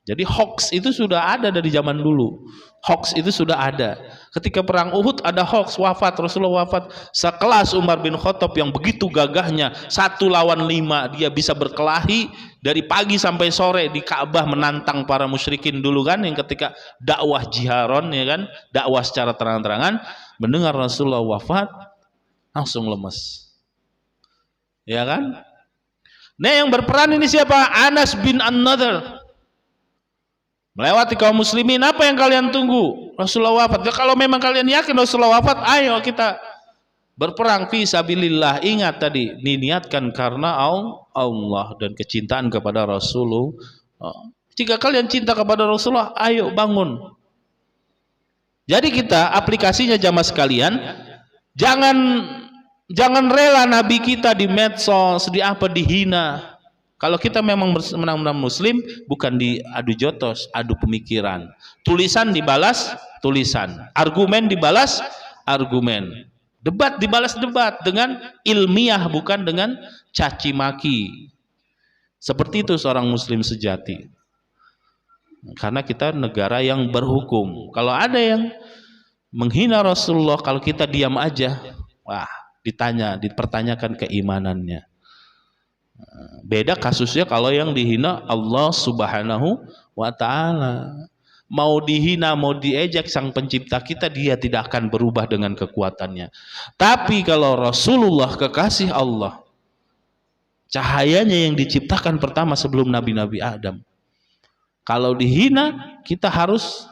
Jadi hoax itu sudah ada dari zaman dulu. Hoax itu sudah ada. Ketika perang Uhud ada hoax wafat, Rasulullah wafat. Sekelas Umar bin Khattab yang begitu gagahnya, 1 lawan 5, dia bisa berkelahi dari pagi sampai sore di Ka'bah menantang para musyrikin dulu kan, yang ketika dakwah jiharon, ya kan, dakwah secara terang-terangan, mendengar Rasulullah wafat langsung lemes. Ya kan? Nah, yang berperan ini siapa? Anas bin An-Nadr. Melewati kaum muslimin, apa yang kalian tunggu? Rasulullah wafat. Ya, kalau memang kalian yakin Rasulullah wafat, ayo kita berperang fi sabilillah. Ingat tadi, diniatkan karena Allah dan kecintaan kepada Rasulullah. Jika kalian cinta kepada Rasulullah, ayo bangun. Jadi kita aplikasinya jamaah sekalian, jangan rela Nabi kita di medsos, dihina. Kalau kita memang menang-menang muslim, bukan diadu jotos, adu pemikiran. Tulisan dibalas tulisan, argumen dibalas argumen, debat dibalas debat dengan ilmiah, bukan dengan caci maki. Seperti itu seorang muslim sejati. Karena kita negara yang berhukum. Kalau ada yang menghina Rasulullah, kalau kita diam aja, wah, dipertanyakan keimanannya. Beda kasusnya kalau yang dihina Allah Subhanahu wa Ta'ala. Mau dihina, mau diejek sang pencipta kita, dia tidak akan berubah dengan kekuatannya. Tapi kalau Rasulullah kekasih Allah, cahayanya yang diciptakan pertama sebelum nabi-nabi Adam, kalau dihina kita harus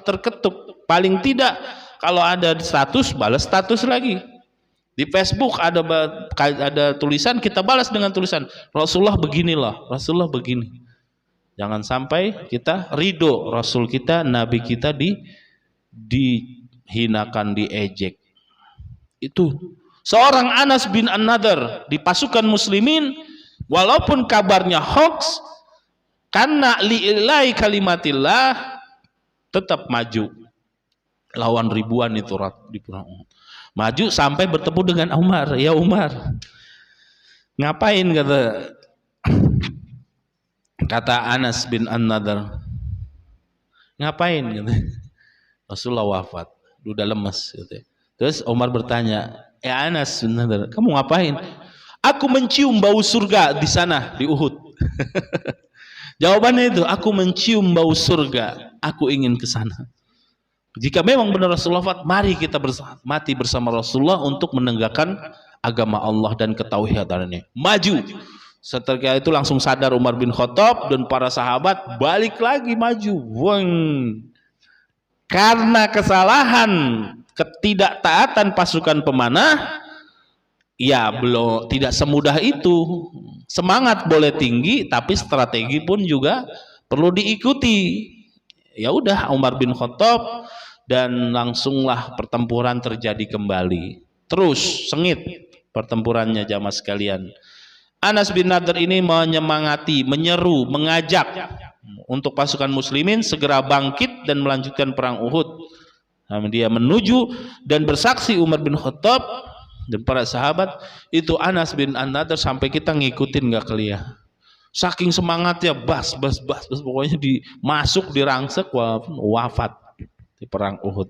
terketuk. Paling tidak kalau ada status, balas status lagi. Di Facebook ada tulisan, kita balas dengan tulisan Rasulullah beginilah, Rasulullah begini. Jangan sampai kita ridho Rasul kita, Nabi kita dihinakan, diejek. Itu seorang Anas bin An-Nadhr di pasukan muslimin, walaupun kabarnya hoax, karena li'ilai kalimatillah tetap maju lawan ribuan itu di perang Uhud. Maju sampai bertemu dengan Umar. Ya Umar, ngapain, kata Anas bin An-Nadhr, ngapain, Rasulullah wafat, udah lemes, Terus Umar bertanya, ya Anas bin Nadhr, kamu ngapain? Aku mencium bau surga di sana di Uhud. Jawabannya itu, aku mencium bau surga, aku ingin ke sana. Jika memang benar Rasulullah wafat, mari kita mati bersama Rasulullah untuk menegakkan agama Allah dan ketauhidannya. Maju. Setelah itu langsung sadar Umar bin Khattab dan para sahabat, balik lagi maju. Weng. Karena kesalahan, ketidaktaatan pasukan pemanah, ya belum, tidak semudah itu. Semangat boleh tinggi, tapi strategi pun juga perlu diikuti. Ya udah, Umar bin Khattab, dan langsunglah pertempuran terjadi kembali. Terus sengit pertempurannya jamaah sekalian. Anas bin Nadhr ini menyemangati, menyeru, mengajak untuk pasukan muslimin segera bangkit dan melanjutkan perang Uhud. Nah, dia menuju dan bersaksi Umar bin Khattab dan para sahabat itu. Anas bin An-Nadhr sampai kita ngikutin nggak kelihatan, saking semangatnya, bas pokoknya masuk dirangsek, wafat di perang Uhud.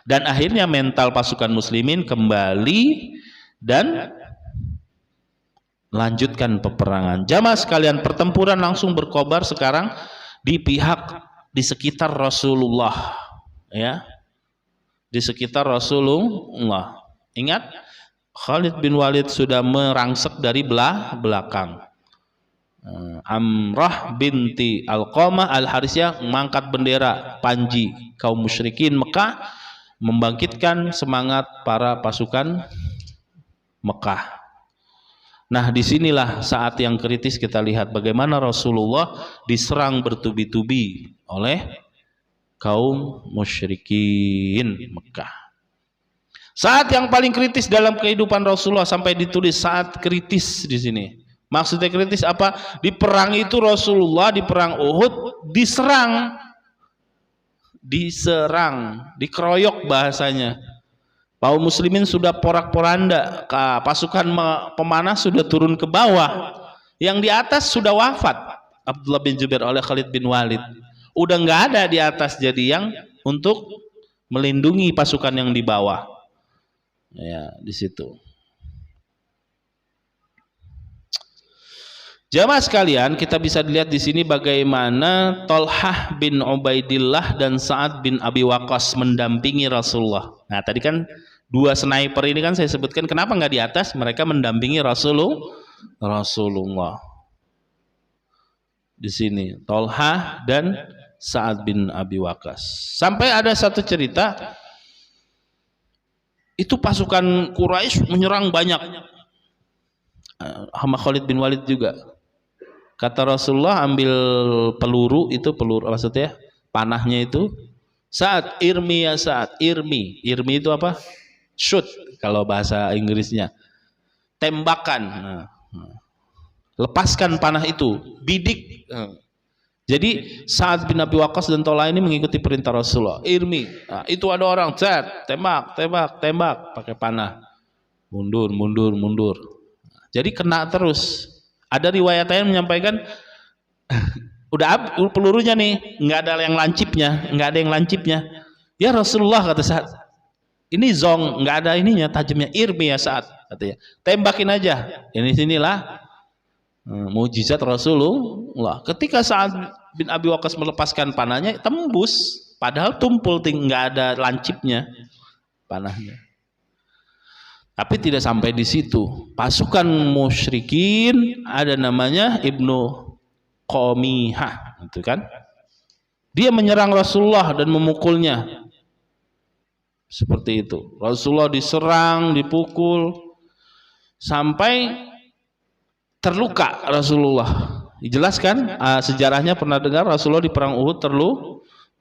Dan akhirnya mental pasukan muslimin kembali dan lanjutkan peperangan. Jamaah sekalian, pertempuran langsung berkobar sekarang di sekitar Rasulullah, ya. Di sekitar Rasulullah. Ingat, Khalid bin Walid sudah merangsek dari belakang. Amrah binti Alqamah Al-Harithiyah mengangkat bendera panji kaum musyrikin Mekah, membangkitkan semangat para pasukan Mekah. Nah, disinilah saat yang kritis kita lihat bagaimana Rasulullah diserang bertubi-tubi oleh kaum musyrikin Mekah. Saat yang paling kritis dalam kehidupan Rasulullah, sampai ditulis saat kritis di sini. Maksudnya kritis apa? Di perang itu Rasulullah, di perang Uhud diserang, dikeroyok bahasanya. Kaum muslimin sudah porak-poranda, pasukan pemanah sudah turun ke bawah. Yang di atas sudah wafat Abdullah bin Jubair oleh Khalid bin Walid. Udah nggak ada di atas, jadi yang untuk melindungi pasukan yang di bawah. Ya, di situ. Jamaah sekalian, kita bisa dilihat di sini bagaimana Thalhah bin Ubaidillah dan Sa'ad bin Abi Waqqas mendampingi Rasulullah. Nah, tadi kan dua sniper ini kan saya sebutkan, kenapa nggak di atas? Mereka mendampingi Rasulullah. Di sini Thalhah dan Sa'ad bin Abi Waqqas. Sampai ada satu cerita, itu pasukan Quraisy menyerang banyak, sama Khalid bin Walid juga. Kata Rasulullah, ambil peluru maksudnya panahnya itu, Sa'ad, irmi ya Sa'ad, irmi itu apa? Shoot kalau bahasa Inggrisnya, tembakan. Lepaskan panah itu, bidik. Jadi Sa'ad bin Abi Waqqas dan Thalhah ini mengikuti perintah Rasulullah, irmi. Nah, itu ada orang, tembak pakai panah, mundur. Jadi kena terus. Ada riwayat yang menyampaikan Udah pelurunya nih, nggak ada yang lancipnya. Ya Rasulullah, kata Sa'ad, ini zong, nggak ada ininya, tajamnya. Irmi ya Sa'ad, katanya, tembakin aja. Sinilah mujizat Rasulullah. Ketika Sa'ad bin Abi Waqqas melepaskan panahnya, tembus, padahal tumpul, nggak ada lancipnya panahnya. Tapi tidak sampai di situ. Pasukan musyrikin ada namanya Ibnu Qamihah, itu kan? Dia menyerang Rasulullah dan memukulnya. Seperti itu. Rasulullah diserang, dipukul sampai terluka Rasulullah. Dijelaskan sejarahnya, pernah dengar Rasulullah di perang Uhud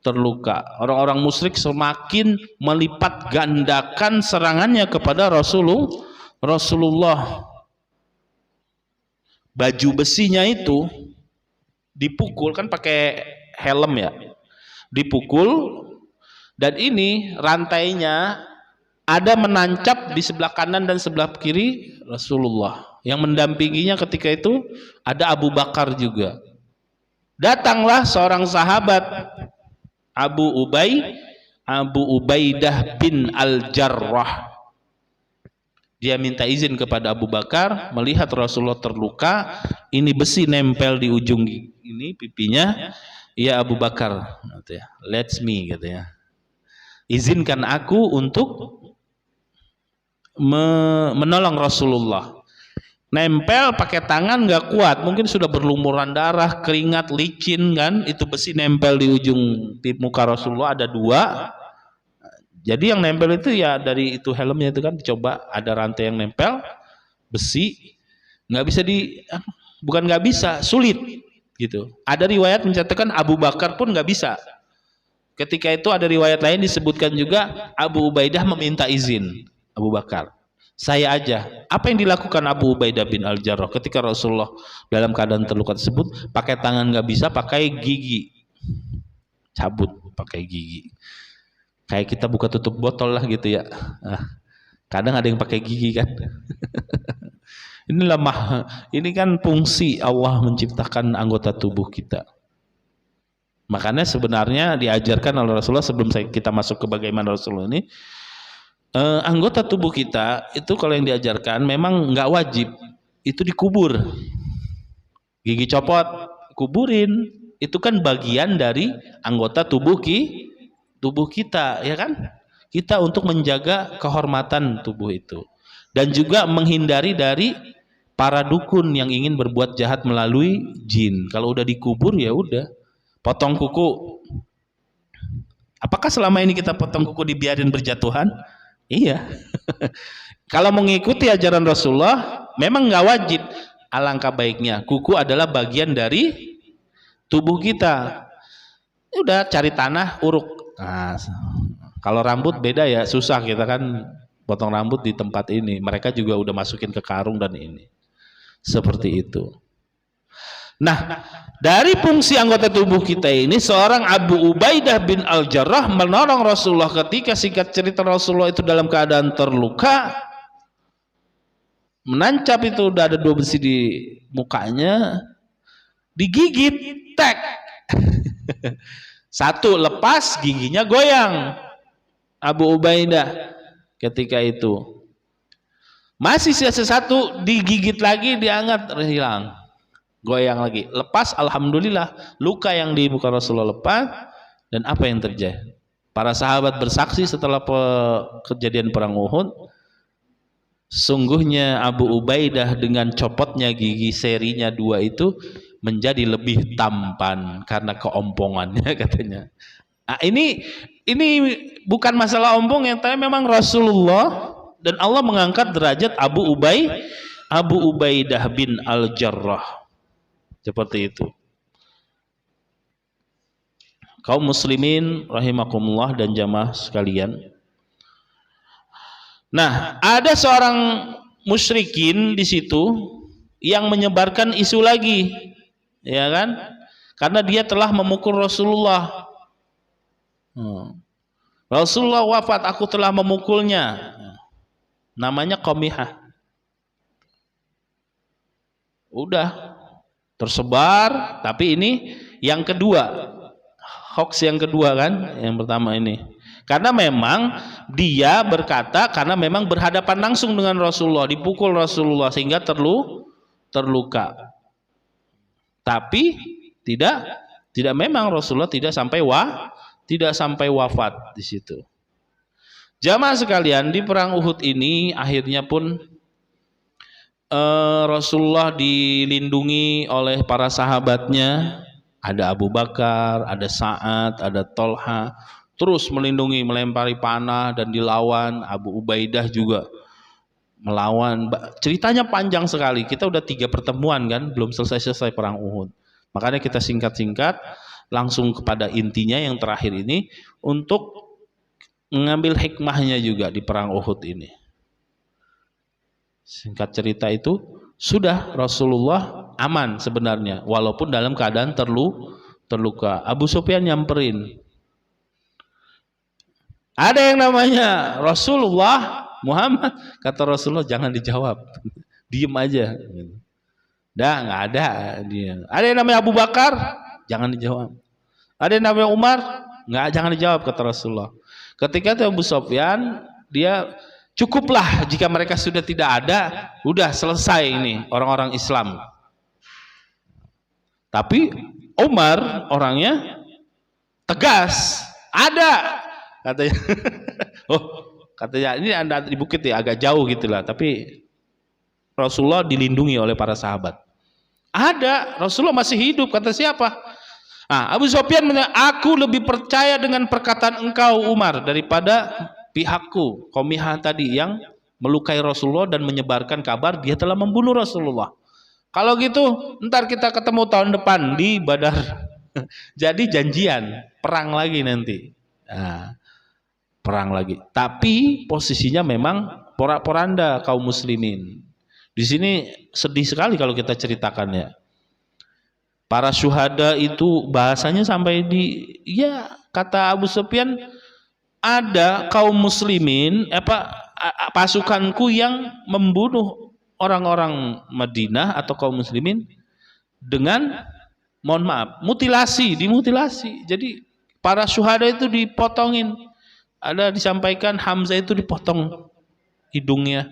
terluka. Orang-orang musyrik semakin melipat gandakan serangannya kepada Rasulullah. Baju besinya itu dipukul, kan pakai helm ya, dipukul, dan ini rantainya ada menancap di sebelah kanan dan sebelah kiri Rasulullah. Yang mendampinginya ketika itu ada Abu Bakar juga. Datanglah seorang sahabat, Abu Ubaidah bin Al-Jarrah. Dia minta izin kepada Abu Bakar, melihat Rasulullah terluka, ini besi nempel di ujung ini pipinya. Ya Abu Bakar, let me, katanya, izinkan aku untuk menolong Rasulullah. Nempel pakai tangan nggak kuat, mungkin sudah berlumuran darah, keringat, licin kan, itu besi nempel di ujung muka Rasulullah, ada dua. Jadi yang nempel itu ya dari itu helmnya itu kan, dicoba ada rantai yang nempel besi, nggak bisa bukan nggak bisa, sulit gitu. Ada riwayat mencatatkan Abu Bakar pun nggak bisa. Ketika itu ada riwayat lain disebutkan juga Abu Ubaidah meminta izin Abu Bakar, saya aja. Apa yang dilakukan Abu Ubaidah bin Al-Jarrah ketika Rasulullah dalam keadaan terluka tersebut? Pakai tangan nggak bisa, pakai gigi, cabut pakai gigi. Kayak kita buka tutup botol lah gitu ya. Kadang ada yang pakai gigi kan. Ini kan fungsi Allah menciptakan anggota tubuh kita. Makanya sebenarnya diajarkan oleh Rasulullah, sebelum kita masuk ke bagaimana Rasulullah ini, anggota tubuh kita itu kalau yang diajarkan memang nggak wajib itu dikubur. Gigi copot, kuburin, itu kan bagian dari anggota tubuh kita, ya kan? Kita untuk menjaga kehormatan tubuh itu, dan juga menghindari dari para dukun yang ingin berbuat jahat melalui jin. Kalau udah dikubur ya udah, potong kuku. Apakah selama ini kita potong kuku dibiarin berjatuhan? Iya. Kalau mengikuti ajaran Rasulullah memang nggak wajib. Alangkah baiknya kuku adalah bagian dari tubuh kita. Udah cari tanah uruk. Nah, kalau rambut beda ya, susah kita kan potong rambut di tempat ini. Mereka juga udah masukin ke karung dan ini. Seperti itu. Nah, dari fungsi anggota tubuh kita ini, seorang Abu Ubaidah bin Al-Jarrah menolong Rasulullah ketika, singkat cerita, Rasulullah itu dalam keadaan terluka, menancap itu, udah ada dua besi di mukanya, digigit, tek. Satu lepas, giginya goyang. Abu Ubaidah ketika itu. Masih sisa satu, digigit lagi, diangkat, hilang. Goyang lagi, lepas, alhamdulillah, luka yang di muka Rasulullah lepas. Dan apa yang terjadi? Para sahabat bersaksi setelah kejadian perang Uhud, sungguhnya Abu Ubaidah dengan copotnya gigi serinya 2 itu menjadi lebih tampan karena keompongannya, katanya. Nah, ini bukan masalah ompong, yang tapi memang Rasulullah dan Allah mengangkat derajat Abu Ubaidah bin Al-Jarrah. Seperti itu. Kaum muslimin rahimakumullah dan jamaah sekalian. Nah, ada seorang musyrikin di situ yang menyebarkan isu lagi, ya kan? Karena dia telah memukul Rasulullah. Rasulullah wafat, aku telah memukulnya. Namanya Qamihah. Udah tersebar, tapi ini yang kedua, hoax yang kedua kan, yang pertama ini. Karena memang dia berkata karena memang berhadapan langsung dengan Rasulullah, dipukul Rasulullah sehingga terluka. Tapi tidak memang Rasulullah tidak sampai wafat di situ. Jamaah sekalian, di perang Uhud ini akhirnya pun Rasulullah dilindungi oleh para sahabatnya. Ada Abu Bakar, ada Sa'ad, ada Tolha, terus melindungi, melempari panah dan dilawan. Abu Ubaidah juga melawan. Ceritanya panjang sekali. Kita udah 3 pertemuan kan, belum selesai perang Uhud. Makanya kita singkat-singkat langsung kepada intinya yang terakhir ini untuk mengambil hikmahnya juga di perang Uhud ini. Singkat cerita itu sudah Rasulullah aman sebenarnya walaupun dalam keadaan terluka. Abu Sufyan nyamperin. Ada yang namanya Rasulullah Muhammad, kata Rasulullah jangan dijawab. Diem aja. Nggak ada dia. Ada yang namanya Abu Bakar, jangan dijawab. Ada yang namanya Umar, jangan dijawab kata Rasulullah. Ketika itu Abu Sufyan, dia cukuplah jika mereka sudah tidak ada, udah selesai ini orang-orang Islam. Tapi Umar orangnya tegas, ada katanya. Katanya ini Anda di bukit ya, agak jauh gitulah. Tapi Rasulullah dilindungi oleh para sahabat. Ada, Rasulullah masih hidup, kata siapa? Abu Sufyan bilang, aku lebih percaya dengan perkataan engkau Umar daripada pihakku, Qomihah tadi yang melukai Rasulullah dan menyebarkan kabar dia telah membunuh Rasulullah. Kalau gitu ntar kita ketemu tahun depan di Badar. Jadi janjian perang lagi nanti. Perang lagi. Tapi posisinya memang porak-poranda kaum muslimin. Di sini sedih sekali kalau kita ceritakannya. Para syuhada itu bahasanya sampai kata Abu Sufyan, ada kaum muslimin pasukanku yang membunuh orang-orang Madinah atau kaum muslimin dengan dimutilasi. Jadi para syuhada itu dipotongin. Ada disampaikan Hamzah itu dipotong hidungnya.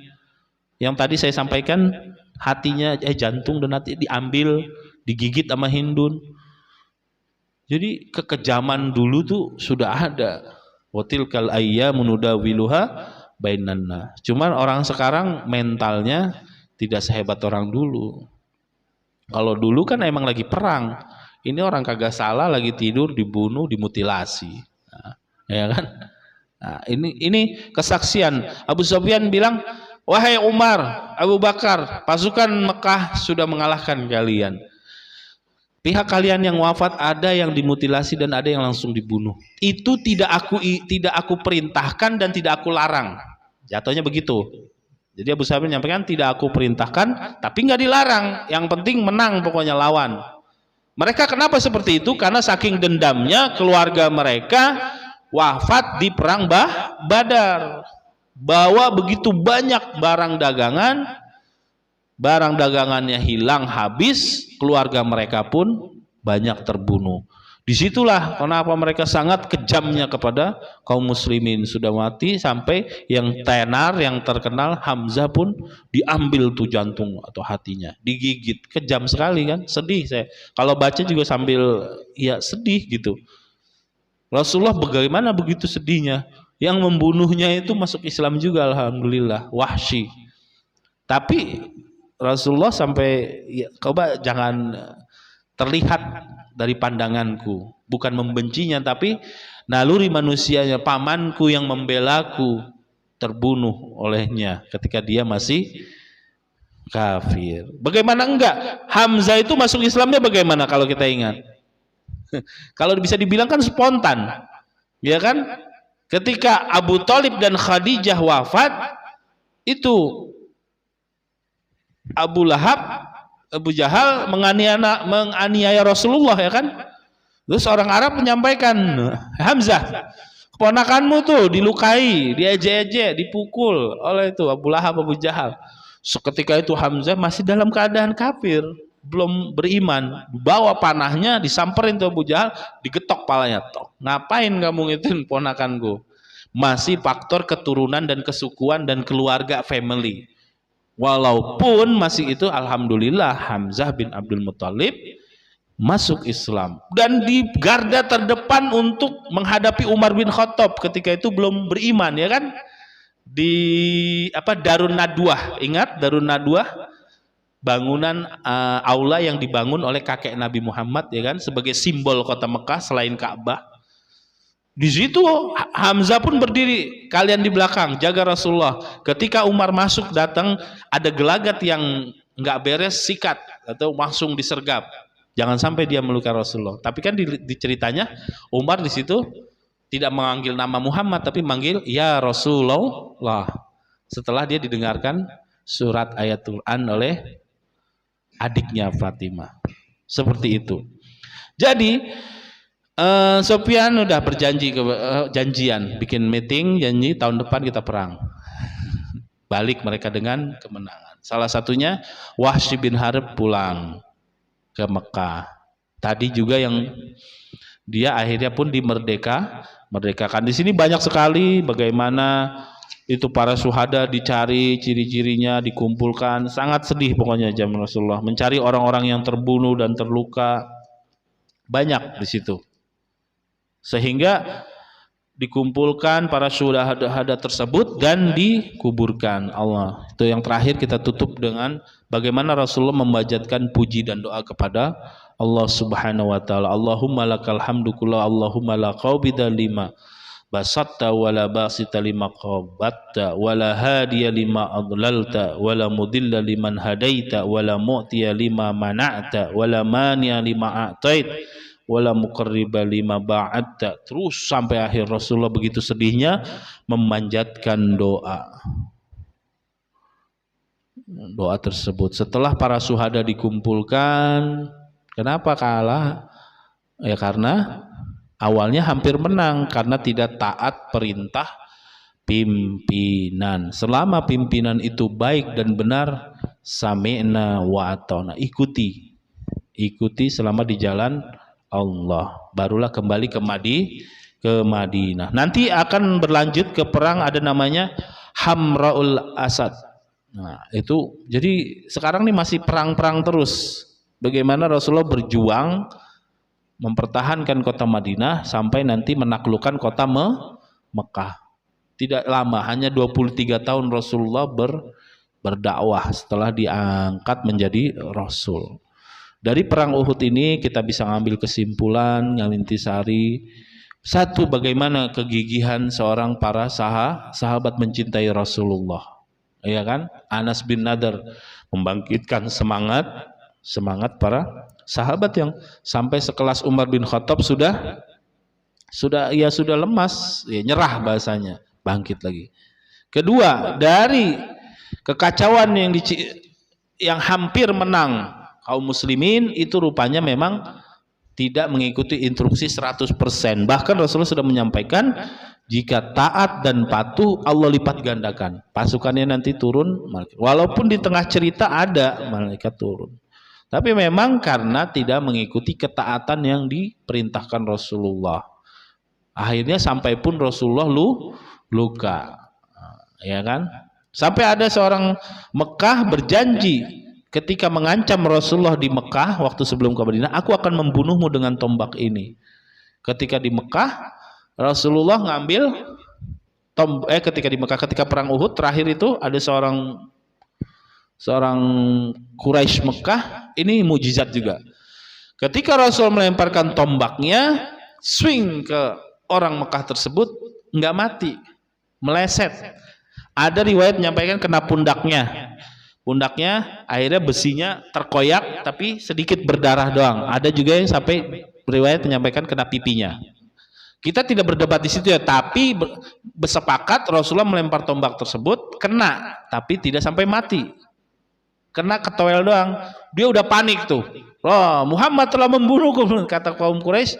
Yang tadi saya sampaikan hatinya, jantung dan hati diambil, digigit sama Hindun. Jadi kekejaman dulu tuh sudah ada. Watilkal ayyamu nudawiluha bainan nas. Cuman orang sekarang mentalnya tidak sehebat orang dulu. Kalau dulu kan emang lagi perang. Ini orang kagak salah lagi tidur dibunuh, dimutilasi. Ya kan? Ini kesaksian. Abu Sufyan bilang, wahai Umar, Abu Bakar, pasukan Mekah sudah mengalahkan kalian. Pihak kalian yang wafat ada yang dimutilasi dan ada yang langsung dibunuh. Itu tidak aku perintahkan dan tidak aku larang. Jatuhnya begitu. Jadi Abu Sufyan menyampaikan tidak aku perintahkan, tapi nggak dilarang. Yang penting menang pokoknya lawan. Mereka kenapa seperti itu? Karena saking dendamnya keluarga mereka wafat di perang Badar. Bawa begitu banyak barang dagangannya hilang habis, keluarga mereka pun banyak terbunuh. Disitulah kenapa mereka sangat kejamnya kepada kaum muslimin. Sudah mati sampai yang tenar, yang terkenal Hamzah pun diambil tuh jantung atau hatinya, digigit. Kejam sekali kan, sedih saya. Kalau baca juga sambil sedih gitu. Rasulullah bagaimana begitu sedihnya. Yang membunuhnya itu masuk Islam juga, alhamdulillah, Wahsy. Tapi Rasulullah sampai coba jangan terlihat dari pandanganku, bukan membencinya tapi naluri manusianya, pamanku yang membelaku terbunuh olehnya ketika dia masih kafir. Bagaimana enggak? Hamzah itu masuk Islamnya bagaimana kalau kita ingat? Kalau bisa dibilang kan spontan, ya kan? Ketika Abu Thalib dan Khadijah wafat, itu Abu Lahab, Abu Jahal menganiaya Rasulullah, ya kan? Terus orang Arab menyampaikan, Hamzah, keponakanmu tuh dilukai, diejek-ejek, dipukul oleh itu Abu Lahab, Abu Jahal. Seketika itu Hamzah masih dalam keadaan kafir, belum beriman, bawa panahnya, disamperin tuh Abu Jahal, digetok palanya. Tok. Ngapain kamu ngituin ponakanku? Masih faktor keturunan dan kesukuan dan keluarga family. Walaupun masih itu alhamdulillah Hamzah bin Abdul Muthalib masuk Islam dan di garda terdepan untuk menghadapi Umar bin Khattab ketika itu belum beriman, ya kan? Di Darun Nadwah, ingat Darun Nadwah, bangunan aula yang dibangun oleh kakek Nabi Muhammad, ya kan, sebagai simbol kota Mekah selain Ka'bah. Di situ Hamzah pun berdiri, kalian di belakang jaga Rasulullah. Ketika Umar masuk datang, ada gelagat yang nggak beres, sikat atau langsung disergap. Jangan sampai dia melukai Rasulullah. Tapi kan di ceritanya Umar di situ tidak memanggil nama Muhammad, tapi manggil ya Rasulullah. Setelah dia didengarkan surat ayat Quran oleh adiknya Fatimah. Seperti itu. Jadi Sofyan udah berjanji janjian bikin meeting, janji tahun depan kita perang. Balik mereka dengan kemenangan. Salah satunya Wahsy bin Harb pulang ke Mekah. Tadi juga yang dia akhirnya pun dimerdekakan. Di sini banyak sekali bagaimana itu para syuhada dicari ciri-cirinya, dikumpulkan. Sangat sedih pokoknya zaman Rasulullah mencari orang-orang yang terbunuh dan terluka. Banyak di situ. Sehingga dikumpulkan para syuhada tersebut dan dikuburkan. Allah. Itu yang terakhir kita tutup dengan bagaimana Rasulullah memanjatkan puji dan doa kepada Allah Subhanahu wa taala. Allahumma lakal hamdu kullu, Allahumma la qabida lima basatta wala basita lima qabatta wala hadiya lima adlalta wala mudilla liman hadaita wala mu'tiya lima mana'ta wala mani'a lima a'tait wala muqarriba lima ba'atta. Terus sampai akhir Rasulullah begitu sedihnya memanjatkan doa tersebut. Setelah para syuhada dikumpulkan, kenapa kalah? Ya karena awalnya hampir menang karena tidak taat perintah pimpinan. Selama pimpinan itu baik dan benar, sami'na wa ata'na, ikuti selama di jalan Allah, barulah kembali ke Madinah. Nanti akan berlanjut ke perang ada namanya Hamraul Asad. Nah, itu jadi sekarang nih masih perang-perang terus. Bagaimana Rasulullah berjuang mempertahankan kota Madinah sampai nanti menaklukkan kota Mekah. Tidak lama, hanya 23 tahun Rasulullah berdakwah setelah diangkat menjadi Rasul. Dari perang Uhud ini kita bisa ngambil kesimpulan yang intisari. Satu, bagaimana kegigihan seorang para sahabat mencintai Rasulullah. Ya kan? Anas bin Nadar membangkitkan semangat para sahabat yang sampai sekelas Umar bin Khattab sudah lemas, ya nyerah bahasanya, bangkit lagi. Kedua, dari kekacauan yang hampir menang kaum muslimin itu rupanya memang tidak mengikuti instruksi 100%. Bahkan Rasulullah sudah menyampaikan jika taat dan patuh Allah lipat gandakan. Pasukannya nanti turun, walaupun di tengah cerita ada malaikat turun. Tapi memang karena tidak mengikuti ketaatan yang diperintahkan Rasulullah. Akhirnya sampai pun Rasulullah luka. Ya kan? Sampai ada seorang Mekah berjanji ketika mengancam Rasulullah di Mekah waktu sebelum ke Madinah, aku akan membunuhmu dengan tombak ini. Ketika di Mekah, Rasulullah ngambil ketika perang Uhud terakhir itu ada seorang Quraisy Mekah, ini mujizat juga. Ketika Rasul melemparkan tombaknya, swing ke orang Mekah tersebut, nggak mati, meleset. Ada riwayat menyampaikan kena pundaknya akhirnya besinya terkoyak tapi sedikit berdarah doang. Ada juga yang sampai riwayat menyampaikan kena pipinya. Kita tidak berdebat di situ ya, tapi bersepakat Rasulullah melempar tombak tersebut kena tapi tidak sampai mati, kena ketowel doang. Dia udah panik tuh, oh Muhammad telah membunuhku, kata kaum Quraisy.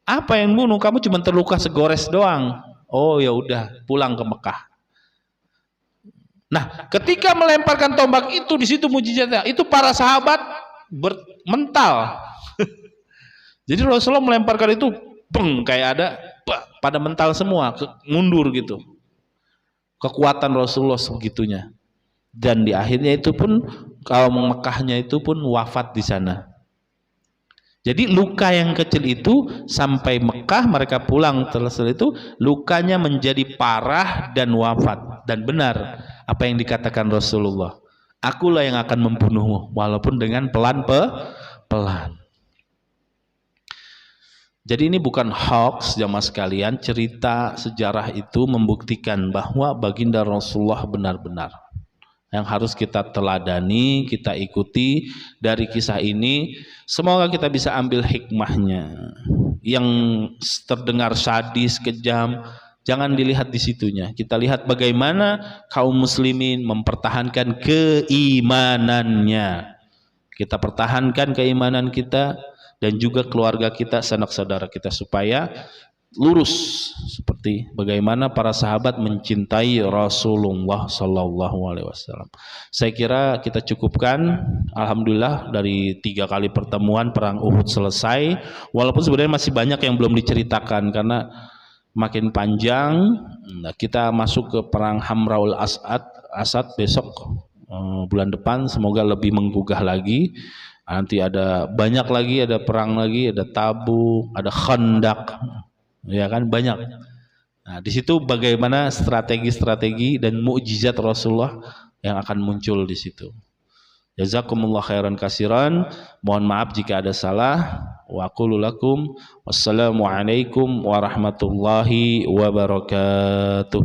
Apa yang bunuh kamu, cuma terluka segores doang. Oh ya udah, pulang ke Mekah. Nah, ketika melemparkan tombak itu, di situ mujizatnya. Itu para sahabat mental. Jadi Rasulullah melemparkan itu, beng, kayak ada pada mental semua, mundur gitu. Kekuatan Rasulullah segitunya. Dan di akhirnya itu pun kaum Mekahnya itu pun wafat di sana. Jadi luka yang kecil itu sampai Mekah mereka pulang setelah itu lukanya menjadi parah dan wafat. Dan benar apa yang dikatakan Rasulullah. Akulah yang akan membunuhmu walaupun dengan pelan-pelan. Jadi ini bukan hoax jamaah sekalian, cerita sejarah itu membuktikan bahwa baginda Rasulullah benar-benar yang harus kita teladani, kita ikuti dari kisah ini. Semoga kita bisa ambil hikmahnya. Yang terdengar sadis, kejam, jangan dilihat di situnya. Kita lihat bagaimana kaum muslimin mempertahankan keimanannya. Kita pertahankan keimanan kita dan juga keluarga kita, sanak saudara kita supaya lurus seperti bagaimana para sahabat mencintai Rasulullah Sallallahu Alaihi Wasallam. Saya kira kita cukupkan. Alhamdulillah dari 3 kali pertemuan perang Uhud selesai. Walaupun sebenarnya masih banyak yang belum diceritakan karena makin panjang. Nah, kita masuk ke perang Hamraul Asad besok bulan depan. Semoga lebih menggugah lagi. Nanti ada banyak lagi, ada perang lagi, ada Tabuk, ada Khandaq, ya kan banyak. Nah, di situ bagaimana strategi-strategi dan mukjizat Rasulullah yang akan muncul di situ. Jazakumullah khairan katsiran. Mohon maaf jika ada salah. Wa aqulu lakum wassalamualaikum warahmatullahi wabarakatuh.